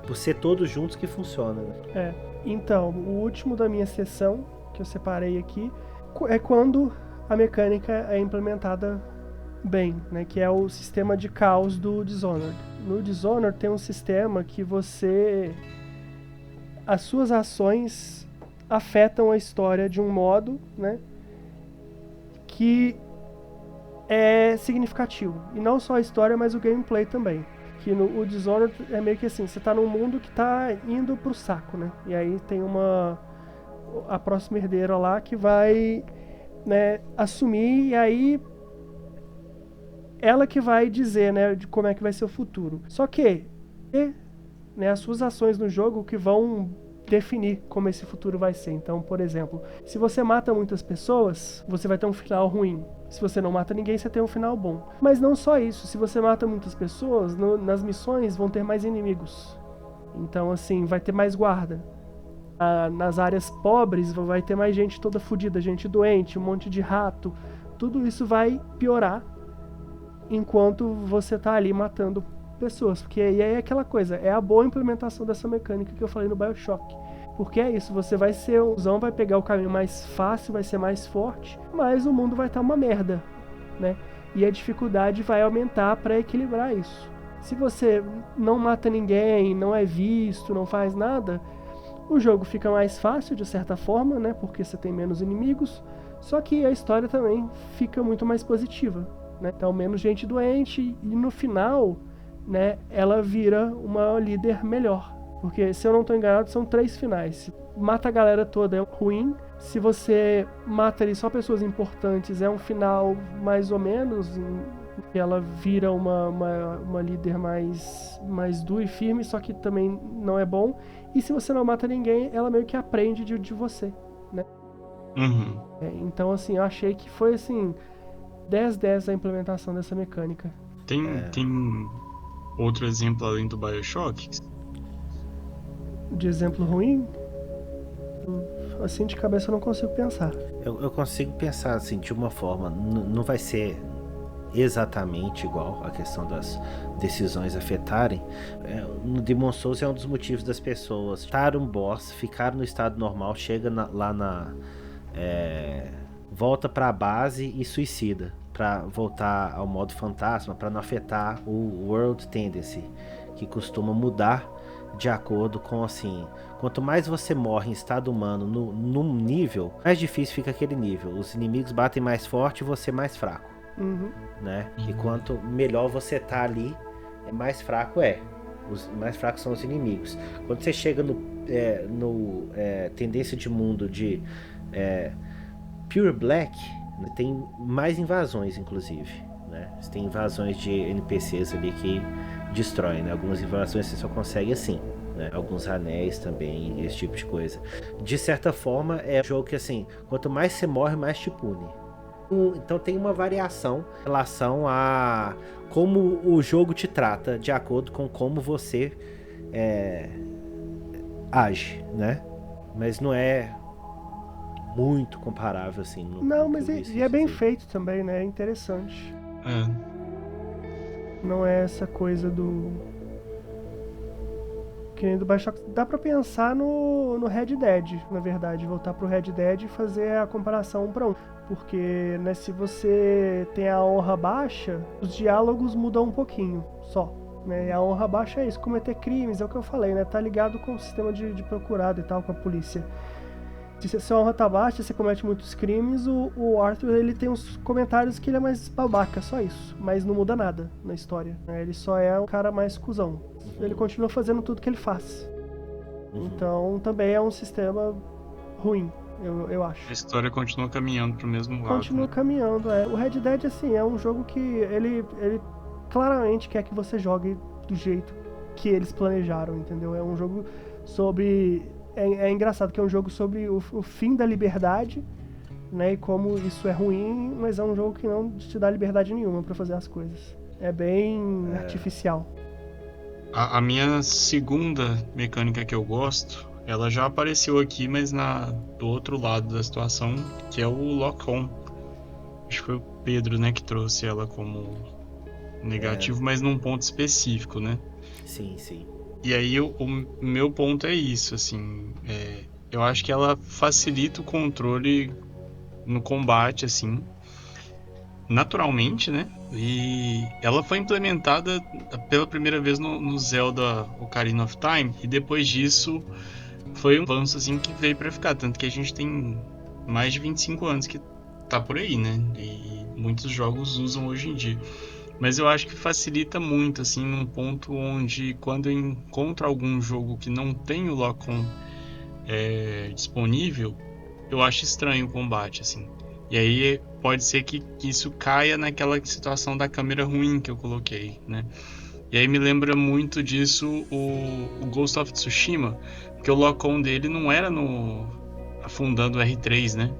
Por ser todos juntos que funciona, né? Então, o último da minha sessão, que eu separei aqui, é quando a mecânica é implementada bem, né, que é o sistema de caos do Dishonored. No Dishonored tem um sistema que as suas ações afetam a história de um modo, né, que é significativo. E não só a história, mas o gameplay também. Que o Dishonored é meio que assim, você tá num mundo que tá indo pro saco, né, e aí tem a próxima herdeira lá que vai, né, assumir, e aí ela que vai dizer, né, de como é que vai ser o futuro. Só que, né, as suas ações no jogo que vão definir como esse futuro vai ser. Então, por exemplo, se você mata muitas pessoas, você vai ter um final ruim. Se você não mata ninguém, você tem um final bom. Mas não só isso, se você mata muitas pessoas, nas missões vão ter mais inimigos. Então, assim, vai ter mais guarda. Nas áreas pobres vai ter mais gente toda fodida, gente doente, um monte de rato. Tudo isso vai piorar enquanto você tá ali matando pessoas. Porque aí é aquela coisa, é a boa implementação dessa mecânica que eu falei no BioShock. Porque é isso, você vai ser vai pegar o caminho mais fácil, vai ser mais forte, mas o mundo vai estar uma merda, né? E a dificuldade vai aumentar para equilibrar isso. Se você não mata ninguém, não é visto, não faz nada, o jogo fica mais fácil de certa forma, né? Porque você tem menos inimigos. Só que a história também fica muito mais positiva, né? Então menos gente doente e no final, né? Ela vira uma líder melhor. Porque se eu não estou enganado, são 3 finais. Mata a galera toda é ruim. Se você mata ali só pessoas importantes, é um final mais ou menos. Ela vira uma líder mais dura e firme, só que também não é bom. E se você não mata ninguém, ela meio que aprende de você, né? Uhum. Então, assim, eu achei que foi, assim, 10/10 a implementação dessa mecânica. Tem outro exemplo além do BioShock? De exemplo ruim, assim, de cabeça eu não consigo pensar. Eu consigo pensar, assim, de uma forma, não vai ser exatamente igual a questão das decisões afetarem. No Demon Souls é um dos motivos das pessoas estar um boss, ficar no estado normal, chega volta pra base e suicida pra voltar ao modo fantasma, pra não afetar o World Tendency, que costuma mudar de acordo com, assim, quanto mais você morre em estado humano num nível, mais difícil fica aquele nível. Os inimigos batem mais forte e você mais fraco. Uhum. Né? E quanto melhor você tá ali, mais fraco é. Os mais fracos são os inimigos. Quando você chega no tendência de mundo de Pure Black, tem mais invasões, inclusive. Né? Você tem invasões de NPCs ali que destroem. Né? Algumas invasões você só consegue assim. Né? Alguns anéis também, esse tipo de coisa. De certa forma, é um jogo que, assim, quanto mais você morre, mais te pune. Então tem uma variação em relação a como o jogo te trata, de acordo com como você age, né? Mas não é muito comparável, assim. Não, mas é bem feito também, né? É interessante. Não é essa coisa do... que nem do BioShock. Dá pra pensar no Red Dead, na verdade. Voltar pro Red Dead e fazer a comparação 1 para 1. Porque, né, se você tem a honra baixa, os diálogos mudam um pouquinho, só. Né? E a honra baixa é isso, cometer crimes, é o que eu falei, né? Tá ligado com o sistema de procurado e tal, com a polícia. Se a sua honra tá baixa, você comete muitos crimes, o Arthur, ele tem uns comentários que ele é mais babaca, só isso. Mas não muda nada na história. Né? Ele só é um cara mais cuzão. Ele continua fazendo tudo que ele faz. Então, também é um sistema ruim. Eu acho. A história continua caminhando pro mesmo lado. Continua caminhando, O Red Dead, assim, é um jogo que ele claramente quer que você jogue do jeito que eles planejaram, entendeu? É um jogo sobre... É engraçado que é um jogo sobre o fim da liberdade, né? E como isso é ruim, mas é um jogo que não te dá liberdade nenhuma pra fazer as coisas. É bem artificial. A minha segunda mecânica que eu gosto, ela já apareceu aqui, mas do outro lado da situação, que é o Lock-On. Acho que foi o Pedro, né, que trouxe ela como negativo, mas num ponto específico, né? Sim, sim. E aí o meu ponto é isso, assim, eu acho que ela facilita o controle no combate, assim, naturalmente, né? E ela foi implementada pela primeira vez no Zelda Ocarina of Time, e depois disso foi um avanço assim que veio pra ficar, tanto que a gente tem mais de 25 anos que tá por aí, né? E muitos jogos usam hoje em dia. Mas eu acho que facilita muito, assim, num ponto onde quando eu encontro algum jogo que não tem o Lock-On disponível, eu acho estranho o combate, assim. E aí pode ser que isso caia naquela situação da câmera ruim que eu coloquei, né? E aí me lembra muito disso o Ghost of Tsushima, porque o lock-on dele não era afundando o R3, né?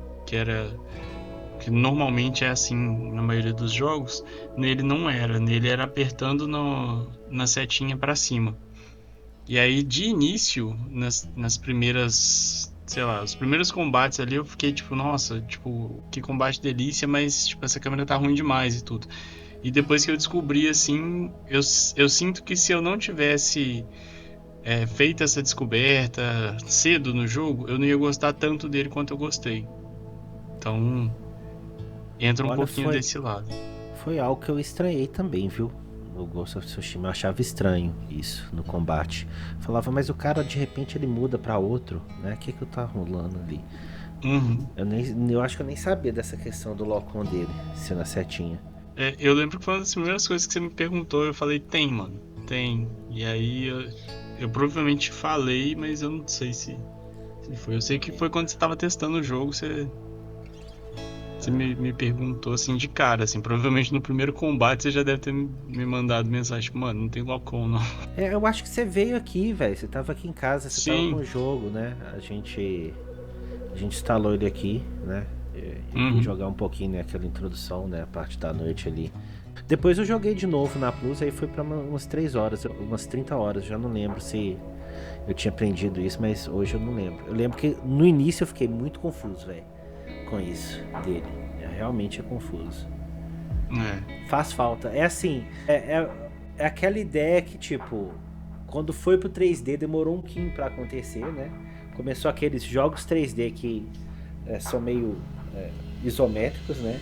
Que normalmente é assim na maioria dos jogos. Nele não era, nele era apertando na setinha para cima. E aí de início, nas primeiras... sei lá, os primeiros combates ali eu fiquei tipo, nossa, tipo, que combate delícia, mas tipo, essa câmera tá ruim demais e tudo. E depois que eu descobri, assim, eu sinto que se eu não tivesse feito essa descoberta cedo no jogo, eu não ia gostar tanto dele quanto eu gostei. Então, entra um pouquinho desse lado. Foi algo que eu estranhei também, viu? no Ghost of Tsushima. Eu achava estranho isso no combate. Falava, mas o cara de repente ele muda pra outro, né? O que tá rolando ali? Uhum. Eu acho que eu nem sabia dessa questão do lock-on dele, sendo a setinha. Eu lembro que foi uma das primeiras coisas que você me perguntou, eu falei, tem, mano, tem. E aí eu provavelmente falei, mas eu não sei se foi. Eu sei que foi quando você tava testando o jogo, você me perguntou assim de cara, assim, provavelmente no primeiro combate você já deve ter me mandado mensagem, tipo, mano, não tem lock-on não. Eu acho que você veio aqui, velho, você tava aqui em casa, você Sim. tava com o jogo, né? A gente instalou ele aqui, né? Eu fui jogar um pouquinho, né, aquela introdução, né, a parte da noite ali. Depois eu joguei de novo na Plus, aí foi pra umas 3 horas, umas 30 horas, já não lembro se eu tinha aprendido isso, mas hoje eu não lembro. Eu lembro que no início eu fiquei muito confuso, velho, com isso dele. Realmente é confuso. Faz falta. É assim, é aquela ideia que, tipo, quando foi pro 3D demorou um pouquinho pra acontecer, né? Começou aqueles jogos 3D que são meio isométricos, né?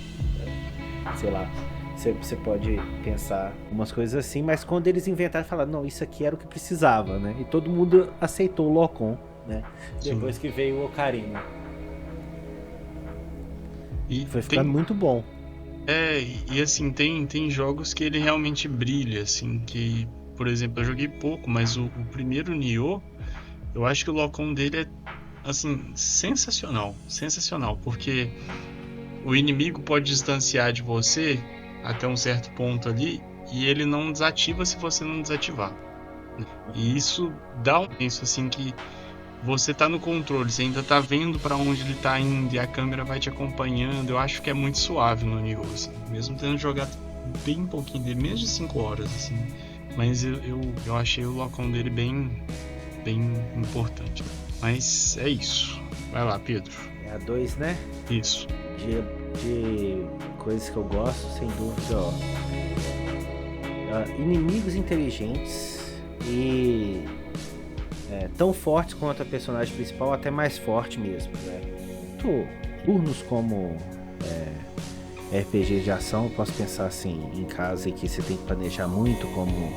Sei lá, você pode pensar umas coisas assim, mas quando eles inventaram, falaram, não, isso aqui era o que precisava, né? E todo mundo aceitou o lock-on, né? Sim. Depois que veio o Ocarina. E foi ficando muito bom. E assim, tem jogos que ele realmente brilha, assim, que, por exemplo, eu joguei pouco, mas o primeiro Nioh, eu acho que o lock-on dele é, assim, sensacional, porque o inimigo pode distanciar de você até um certo ponto ali, e ele não desativa se você não desativar. E isso dá um senso, assim, que você tá no controle, você ainda tá vendo pra onde ele tá indo e a câmera vai te acompanhando. Eu acho que é muito suave no Nioh, assim, mesmo tendo jogado bem pouquinho dele, menos de 5 horas, assim. Mas eu achei o lock-on dele bem importante. Mas é isso. Vai lá, Pedro. É a 2, né? Isso. De coisas que eu gosto, sem dúvida, ó. Inimigos inteligentes e tão fortes quanto a personagem principal, até mais forte mesmo, né? Turnos como RPG de ação, eu posso pensar assim, em casa que você tem que planejar muito, como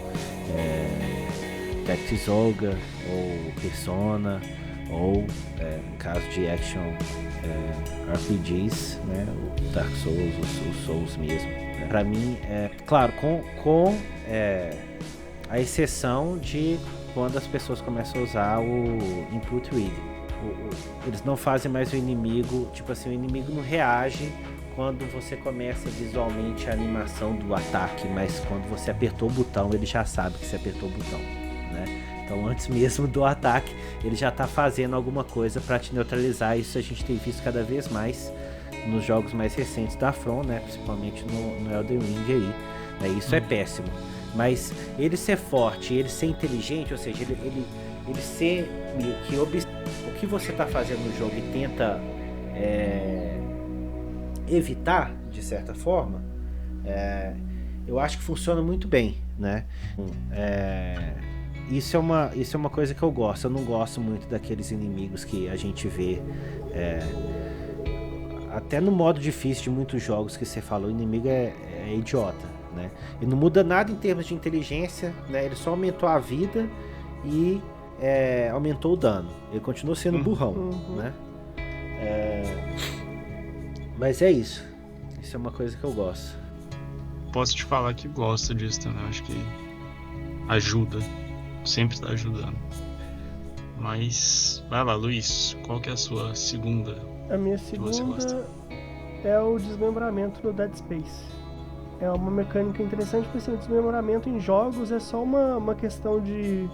Tactics Ogre ou Persona, ou em caso de action RPGs, né? O Dark Souls, os Souls mesmo. Né? Pra mim, claro, com a exceção de quando as pessoas começam a usar o Input Reading. Eles não fazem mais o inimigo, tipo assim, o inimigo não reage quando você começa visualmente a animação do ataque, mas quando você apertou o botão, ele já sabe que você apertou o botão, né? Então antes mesmo do ataque, ele já tá fazendo alguma coisa para te neutralizar. Isso a gente tem visto cada vez mais nos jogos mais recentes da From, né? Principalmente no Elden Ring aí. Isso é péssimo. Mas ele ser forte, ele ser inteligente, ou seja, ele ser meio que o que você tá fazendo no jogo e tenta evitar, de certa forma, eu acho que funciona muito bem, né? Isso é uma coisa que eu gosto. Eu não gosto muito daqueles inimigos que a gente vê até no modo difícil de muitos jogos que você falou, o inimigo é idiota, né? Ele não muda nada em termos de inteligência, né? Ele só aumentou a vida e aumentou o dano. Ele continua sendo burrão, né? Mas é isso. Isso é uma coisa que eu gosto. Posso te falar que gosto disso também. Acho que ajuda. Sempre está ajudando. Mas vai lá, Luiz. Qual que é a sua segunda? A minha segunda é o desmembramento no Dead Space. É uma mecânica interessante, porque assim, o desmembramento em jogos é só uma questão de,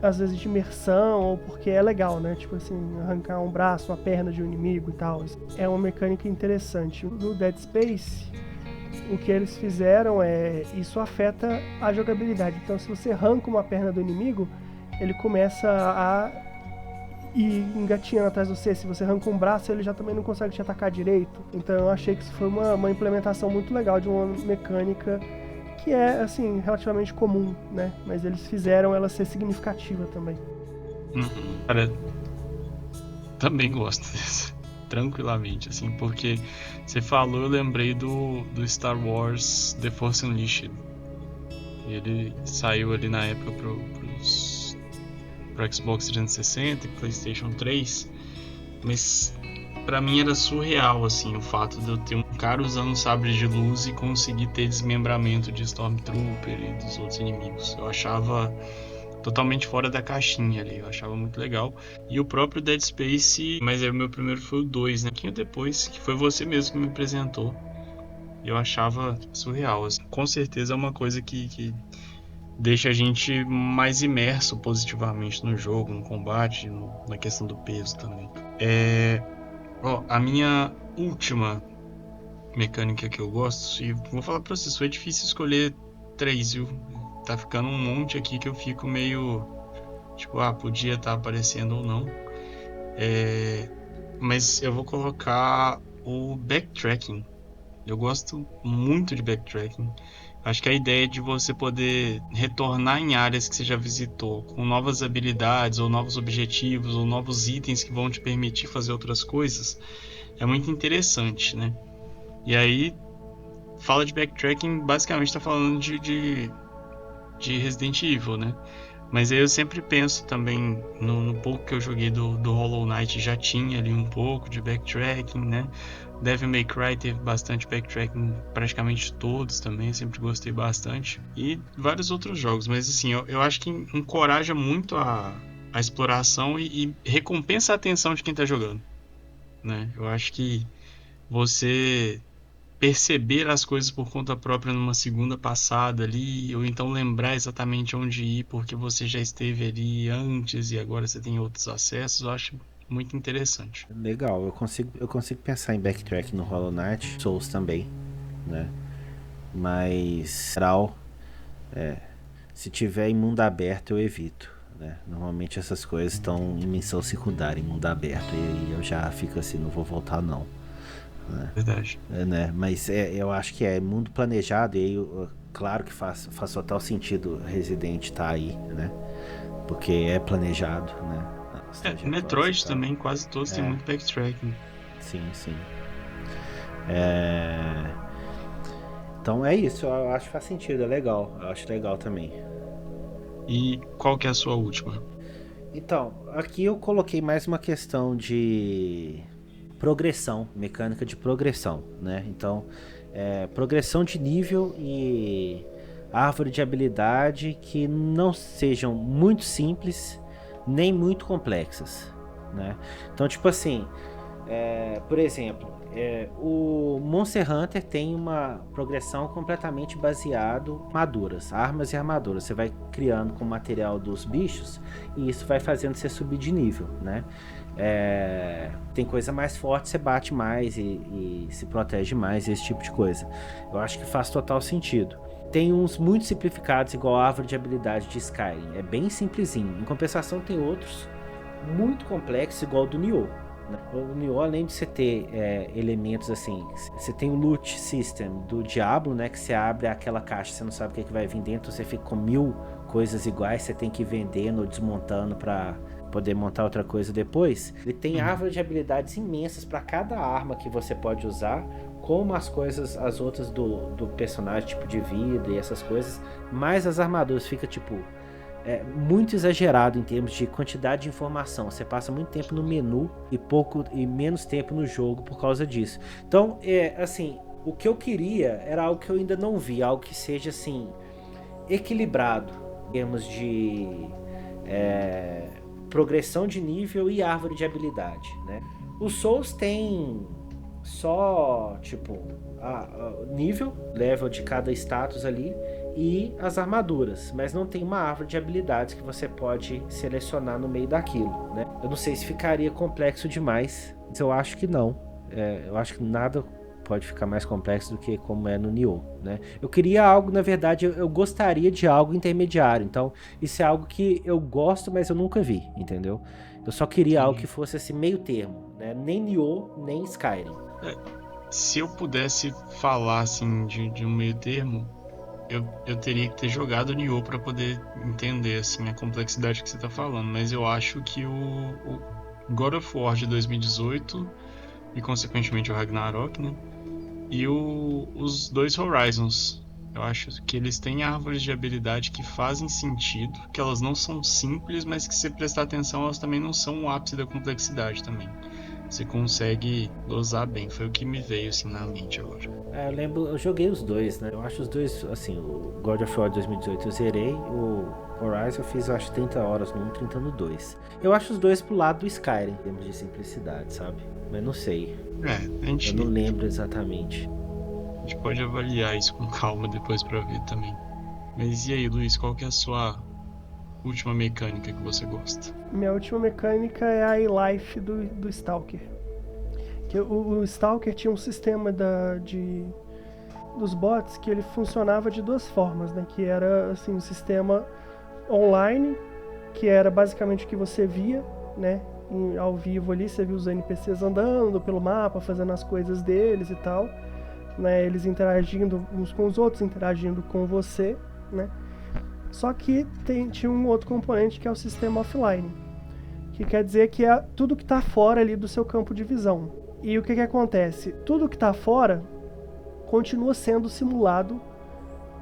às vezes, de imersão, ou porque é legal, né? Tipo assim, arrancar um braço, uma perna de um inimigo e tal. É uma mecânica interessante. No Dead Space, o que eles fizeram isso afeta a jogabilidade. Então, se você arranca uma perna do inimigo, ele começa a ir engatinhando atrás de você. Se você arranca um braço, ele já também não consegue te atacar direito. Então, eu achei que isso foi uma implementação muito legal de uma mecânica que é, assim, relativamente comum, né? Mas eles fizeram ela ser significativa também. Cara, também gosto disso. Tranquilamente, assim, porque você falou, eu lembrei do Star Wars The Force Unleashed. Ele saiu ali na época pro Xbox 360 e PlayStation 3, mas pra mim era surreal, assim, o fato de eu ter um cara usando sabre de luz e conseguir ter desmembramento de Stormtrooper e dos outros inimigos. Eu achava totalmente fora da caixinha ali, eu achava muito legal. E o próprio Dead Space, mas aí o meu primeiro foi o 2, né? Um pouquinho depois, que foi você mesmo que me apresentou. Eu achava surreal, assim. Com certeza é uma coisa que deixa a gente mais imerso positivamente no jogo, no combate, na questão do peso também. A minha última mecânica que eu gosto, e vou falar pra vocês, foi difícil escolher 3, viu? Tá ficando um monte aqui que eu fico meio tipo, podia estar aparecendo ou não. Mas eu vou colocar o backtracking. Eu gosto muito de backtracking. Acho que a ideia de você poder retornar em áreas que você já visitou com novas habilidades, ou novos objetivos, ou novos itens que vão te permitir fazer outras coisas é muito interessante, né? E aí, fala de backtracking, basicamente está falando de Resident Evil, né? Mas aí eu sempre penso também no pouco que eu joguei do Hollow Knight, já tinha ali um pouco de backtracking, né? Devil May Cry teve bastante backtracking, praticamente todos também, sempre gostei bastante. E vários outros jogos, mas assim, eu acho que encoraja muito a exploração e recompensa a atenção de quem tá jogando, né? Eu acho que você perceber as coisas por conta própria numa segunda passada ali, ou então lembrar exatamente onde ir porque você já esteve ali antes e agora você tem outros acessos, eu acho muito interessante. Legal, eu consigo pensar em backtrack no Hollow Knight, Souls também, né? Mas, geral, se tiver em mundo aberto eu evito, né? Normalmente essas coisas estão em missão secundária, em mundo aberto, e aí eu já fico assim, não vou voltar não. Né? Verdade. Né? Mas eu acho que é mundo planejado, e aí claro que faz total sentido Resident estar aí, né? Porque é planejado, né? Metroid também, quase todos têm muito backtracking. Sim. Então é isso, eu acho que faz sentido, é legal. Eu acho legal também. E qual que é a sua última? Então, aqui eu coloquei mais uma questão de progressão, mecânica de progressão, né? Então, progressão de nível e árvore de habilidade que não sejam muito simples nem muito complexas, né? Então, tipo assim, por exemplo, o Monster Hunter tem uma progressão completamente baseado em armas e armaduras. Você vai criando com o material dos bichos e isso vai fazendo você subir de nível, né? Tem coisa mais forte, você bate mais e se protege mais, esse tipo de coisa. Eu acho que faz total sentido. Tem uns muito simplificados, igual a árvore de habilidade de Skyrim. É bem simplesinho. Em compensação, tem outros muito complexos, igual o do Nioh. O Nioh, além de você ter elementos assim, você tem o loot system do Diablo, né? Que você abre aquela caixa, você não sabe o que vai vir dentro, você fica com 1000 coisas iguais, você tem que ir vendendo ou desmontando para poder montar outra coisa depois. Ele tem árvore de habilidades imensas para cada arma que você pode usar, como as outras do personagem, tipo de vida e essas coisas, mas as armaduras fica tipo muito exagerado em termos de quantidade de informação. Você passa muito tempo no menu e menos tempo no jogo por causa disso. Então, assim, o que eu queria era algo que eu ainda não vi, algo que seja assim equilibrado em termos de progressão de nível e árvore de habilidade, né? O Souls tem só tipo nível, level de cada status ali e as armaduras, mas não tem uma árvore de habilidades que você pode selecionar no meio daquilo, né? Eu não sei se ficaria complexo demais, mas eu acho que não. Eu acho que nada pode ficar mais complexo do que como é no Nioh, né? Eu queria algo, na verdade, eu gostaria de algo intermediário, então isso é algo que eu gosto, mas eu nunca vi, entendeu? Eu só queria algo que fosse esse meio termo, né? Nem Nioh, nem Skyrim. Se eu pudesse falar assim de um meio termo, eu teria que ter jogado Nioh para poder entender assim a complexidade que você tá falando, mas eu acho que o God of War de 2018 e consequentemente o Ragnarok, né? E os dois Horizons, Eu acho que eles têm árvores de habilidade que fazem sentido, que elas não são simples, mas que se prestar atenção elas também não são o ápice da complexidade também. Você consegue dosar bem, foi o que me veio assim na mente agora. Eu lembro, eu joguei os dois, né? Eu acho os dois, assim, o God of War 2018 eu zerei, o Horizon eu fiz, eu acho, 30 horas no 1, 30 no 2. Eu acho os dois pro lado do Skyrim, em termos de simplicidade, sabe? Mas não sei. Eu não lembro exatamente. A gente pode avaliar isso com calma depois pra ver também. Mas e aí, Luiz, qual que é a sua última mecânica que você gosta? Minha última mecânica é a e-life do Stalker. Que o Stalker tinha um sistema dos bots que ele funcionava de duas formas, né? Que era assim, um sistema online, que era basicamente o que você via, né? Ao vivo ali, você viu os NPCs andando pelo mapa, fazendo as coisas deles e tal, né? Eles interagindo uns com os outros, interagindo com você, né? Só que tinha um outro componente que é o sistema offline, que quer dizer que é tudo que está fora ali do seu campo de visão. E o que acontece? Tudo que está fora continua sendo simulado,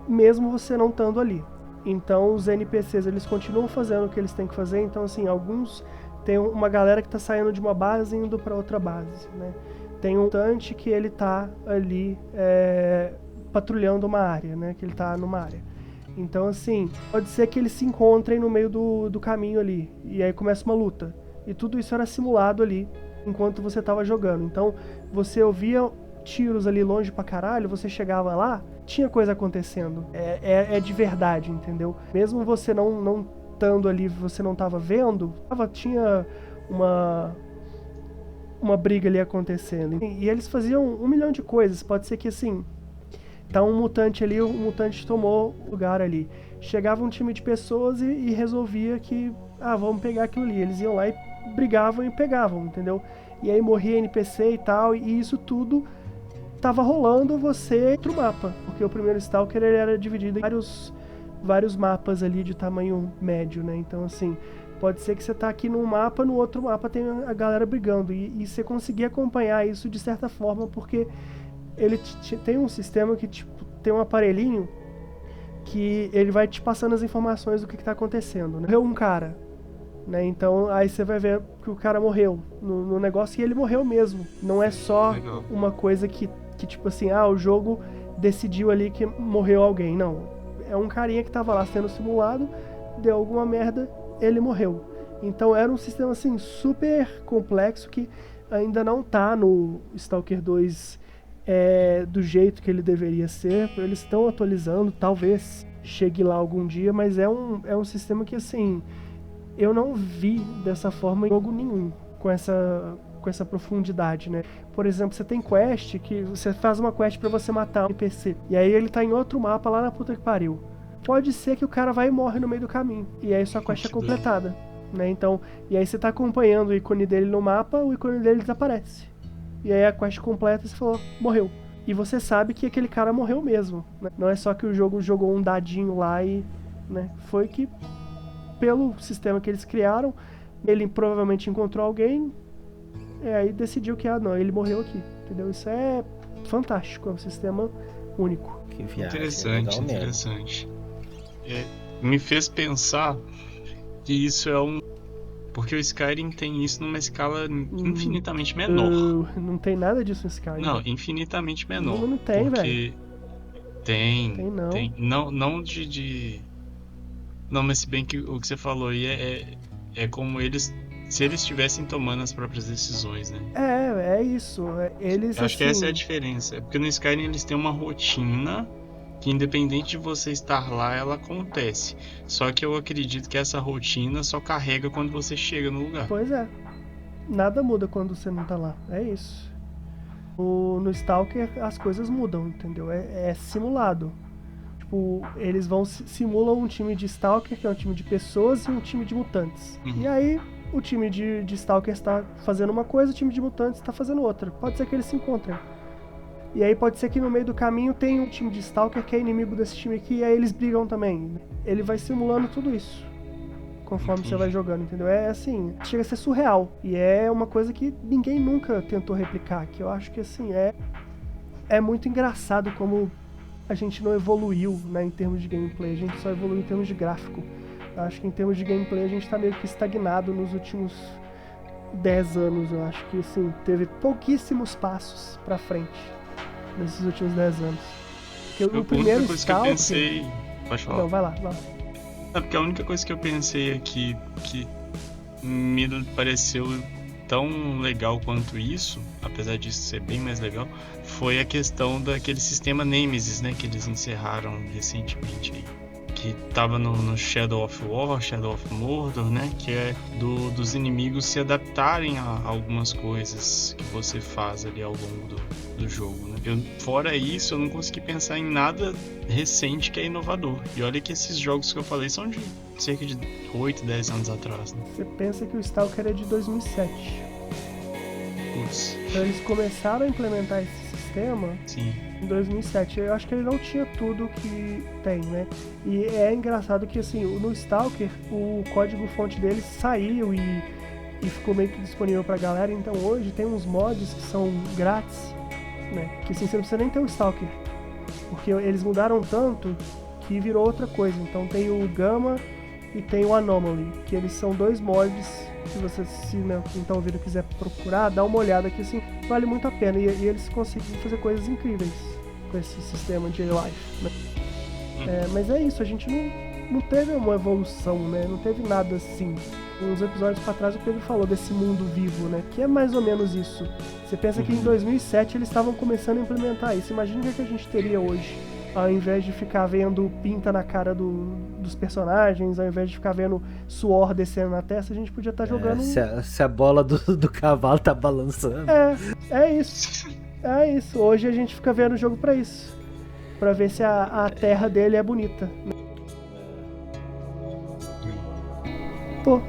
mesmo você não estando ali. Então os NPCs eles continuam fazendo o que eles têm que fazer. Então assim, alguns tem uma galera que está saindo de uma base indo para outra base, né? Tem um mutante que ele está ali patrulhando uma área, né? Que ele está numa área. Então assim, pode ser que eles se encontrem no meio do caminho ali e aí começa uma luta. E tudo isso era simulado ali enquanto você estava jogando. Então você ouvia tiros ali longe pra caralho, você chegava lá, tinha coisa acontecendo. É de verdade, entendeu? Mesmo você não estando ali, você não tava vendo, tinha uma briga ali acontecendo. E eles faziam 1 milhão de coisas. Pode ser que assim, tá um mutante ali, o mutante tomou lugar ali. Chegava um time de pessoas e resolvia que, vamos pegar aquilo ali. Eles iam lá e brigavam e pegavam, entendeu? E aí morria NPC e tal, e isso tudo tava rolando você outro mapa, porque o primeiro Stalker ele era dividido em vários mapas ali de tamanho médio, né? Então assim, pode ser que você tá aqui num mapa, no outro mapa tem a galera brigando, e você conseguir acompanhar isso de certa forma, porque ele tem um sistema que tipo, tem um aparelhinho que ele vai te passando as informações do que tá acontecendo, né? Morreu um cara, né? Então aí você vai ver que o cara morreu no negócio, e ele morreu mesmo. Não é só uma coisa que tipo assim, o jogo decidiu ali que morreu alguém. Não, é um carinha que tava lá sendo simulado, deu alguma merda, ele morreu. Então era um sistema assim super complexo que ainda não tá no Stalker 2 do jeito que ele deveria ser. Eles estão atualizando, talvez chegue lá algum dia, mas é um sistema que assim, eu não vi dessa forma em jogo nenhum, com essa profundidade, né? Por exemplo, você tem quest que você faz uma quest pra você matar um NPC, e aí ele tá em outro mapa lá na puta que pariu. Pode ser que o cara vai e morre no meio do caminho, e aí sua quest é completada, né? Então, e aí você tá acompanhando o ícone dele no mapa, o ícone dele desaparece. E aí a quest completa e você falou, morreu. E você sabe que aquele cara morreu mesmo, né? Não é só que o jogo jogou um dadinho lá e, né? Foi que, pelo sistema que eles criaram, ele provavelmente encontrou alguém, aí decidiu que, não, ele morreu aqui, entendeu? Isso é fantástico, é um sistema único. Que viagem, interessante. Me fez pensar que isso porque o Skyrim tem isso numa escala infinitamente menor. Não tem nada disso no Skyrim. Não, infinitamente menor. Não tem, velho. Tem, não. Tem. Não de... Não, mas se bem que o que você falou aí é como eles... Se eles estivessem tomando as próprias decisões, né? É isso. Eles, Eu acho que essa é a diferença. Porque no Skyrim eles têm uma rotina que, independente de você estar lá, ela acontece. Só que eu acredito que essa rotina só carrega quando você chega no lugar. Pois é. Nada muda quando você não tá lá. É isso. No Stalker as coisas mudam, entendeu? É simulado. Tipo, eles simulam um time de Stalker, que é um time de pessoas, e um time de mutantes. Uhum. E aí, o time de Stalker está fazendo uma coisa, o time de mutantes está fazendo outra. Pode ser que eles se encontrem. E aí pode ser que no meio do caminho tem um time de Stalker que é inimigo desse time aqui, e aí eles brigam também. Ele vai simulando tudo isso conforme você vai jogando, entendeu? É assim, chega a ser surreal. E é uma coisa que ninguém nunca tentou replicar, que eu acho que assim, é muito engraçado como a gente não evoluiu, né, em termos de gameplay, a gente só evoluiu em termos de gráfico. Eu acho que em termos de gameplay a gente tá meio que estagnado nos últimos 10 anos. Eu acho que, assim, teve pouquíssimos passos pra frente nesses últimos 10 anos. Porque o primeiro única coisa que eu Stalker... pensei... Pode falar. Não, vai lá. É porque a única coisa que eu pensei aqui que me pareceu tão legal quanto isso, apesar disso ser bem mais legal, foi a questão daquele sistema Nemesis, né, que eles encerraram recentemente aí. Que tava no Shadow of War, Shadow of Mordor, né? Que é dos inimigos se adaptarem a algumas coisas que você faz ali ao longo do jogo, né? Fora isso, eu não consegui pensar em nada recente que é inovador. E olha que esses jogos que eu falei são de cerca de 8, 10 anos atrás, né? Você pensa que o Stalker é de 2007. Putz. Então eles começaram a implementar esse sistema... Sim. Em 2007, eu acho que ele não tinha tudo que tem, né? E é engraçado que, assim, no Stalker, o código-fonte dele saiu e ficou meio que disponível pra galera. Então hoje tem uns mods que são grátis, né? Que, assim, você não precisa nem ter o Stalker, porque eles mudaram tanto que virou outra coisa. Então tem o Gamma e tem o Anomaly, que eles são 2 mods que você, se quem tá ouvindo quiser procurar, dá uma olhada que, assim, vale muito a pena. E eles conseguiram fazer coisas incríveis com esse sistema de life, né? Mas é isso, a gente não teve uma evolução, né? Não teve nada assim. Uns episódios pra trás o Pedro falou desse mundo vivo, né? Que é mais ou menos isso. Você pensa que em 2007 eles estavam começando a implementar isso. Imagina o que a gente teria hoje. Ao invés de ficar vendo pinta na cara dos personagens, ao invés de ficar vendo suor descendo na testa, a gente podia estar jogando... Se a bola do cavalo tá balançando. É isso. É isso. Hoje a gente fica vendo o jogo pra isso. Pra ver se a terra dele é bonita. Pô.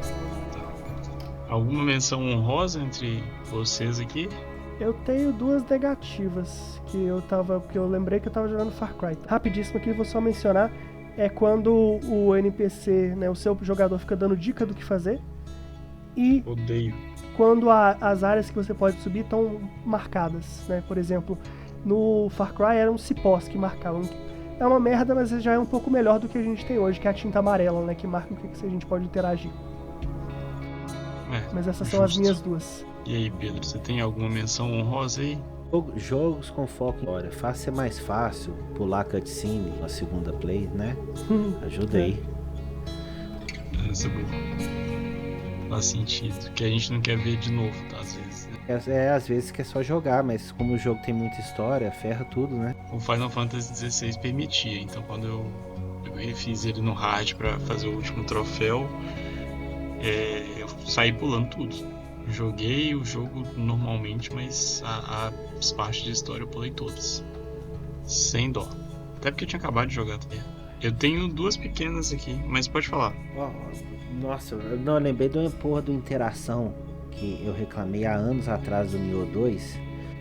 Alguma menção honrosa entre vocês aqui? Eu tenho 2 negativas porque eu lembrei que eu tava jogando Far Cry. Rapidíssimo aqui, vou só mencionar, é quando o NPC, né, o seu jogador fica dando dica do que fazer, e Odeio. quando as áreas que você pode subir estão marcadas, né? Por exemplo, no Far Cry eram cipós que marcavam. É uma merda, mas já é um pouco melhor do que a gente tem hoje, que é a tinta amarela, né, que marca o que a gente pode interagir. Mas essas são as minhas 2. E aí, Pedro, você tem alguma menção honrosa aí? Jogos com foco em história. Faz ser mais fácil pular cutscene na segunda play, né? Ajuda aí. Essa é boa. Faz sentido. Que a gente não quer ver de novo, tá? Às vezes. Né? Às vezes que é só jogar, mas como o jogo tem muita história, ferra tudo, né? O Final Fantasy XVI permitia, então quando eu refiz ele no hard pra fazer o último troféu, eu saí pulando tudo. Joguei o jogo normalmente, mas as partes de história eu pulei todas. Sem dó. Até porque eu tinha acabado de jogar também. Eu tenho 2 pequenas aqui, mas pode falar. Nossa, eu lembrei de uma porra do Interação que eu reclamei há anos atrás do Nioh 2,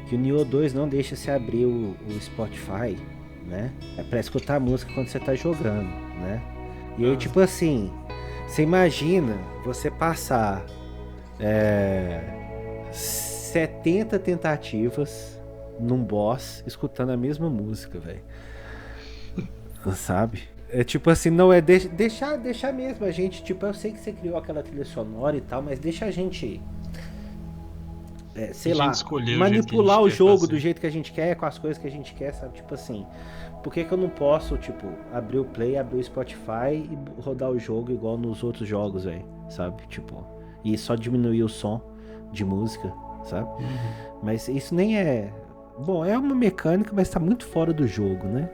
que o Nioh 2 não deixa você abrir o Spotify, né? É pra escutar a música quando você tá jogando, né? E aí, tipo assim, você imagina você passar 70 tentativas num boss escutando a mesma música, velho. Sabe? É tipo assim, não é deixar mesmo a gente, tipo, eu sei que você criou aquela trilha sonora e tal, mas deixa a gente sei lá, manipular o jogo do jeito que a gente quer, com as coisas que a gente quer, sabe? Tipo assim, por que eu não posso, tipo, abrir o Play, abrir o Spotify e rodar o jogo igual nos outros jogos, velho, sabe? Tipo, e só diminuir o som de música, sabe? Mas isso nem é... Bom, é uma mecânica, mas tá muito fora do jogo, né?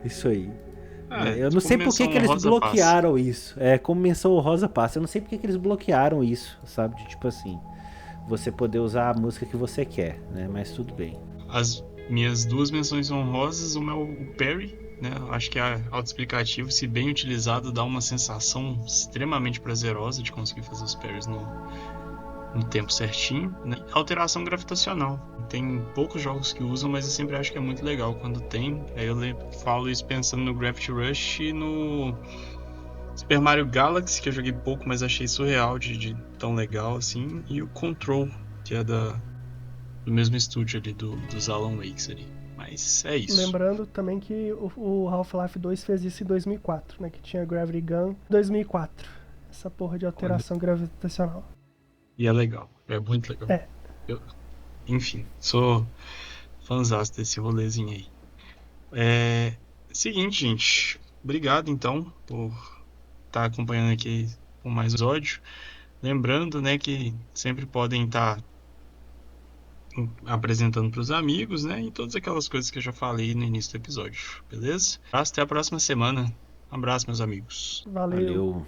Isso aí. Eu não sei por que eles bloquearam isso. Como menção honrosa passa. Eu não sei por que eles bloquearam isso, sabe? De, tipo assim, você poder usar a música que você quer, né? Mas tudo bem. As minhas 2 menções honrosas, uma é o parry, né? Acho que é autoexplicativo, se bem utilizado, dá uma sensação extremamente prazerosa de conseguir fazer os parries no tempo certinho, né? Alteração gravitacional. Tem poucos jogos que usam, mas eu sempre acho que é muito legal quando tem. Aí eu falo isso pensando no Gravity Rush e no Super Mario Galaxy, que eu joguei pouco, mas achei surreal de tão legal assim. E o Control, que é do mesmo estúdio ali dos Alan Wakes ali. Mas é isso. Lembrando também que o Half-Life 2 fez isso em 2004, né? Que tinha Gravity Gun 2004. Essa porra de alteração gravitacional. E é legal. É muito legal. É. Enfim, sou fãzaço desse rolezinho aí. Seguinte, gente. Obrigado, então, por estar acompanhando aqui com mais um episódio. Lembrando, né, que sempre podem estar apresentando para os amigos, né, e todas aquelas coisas que eu já falei no início do episódio, beleza? Até a próxima semana. Um abraço, meus amigos. Valeu. Valeu.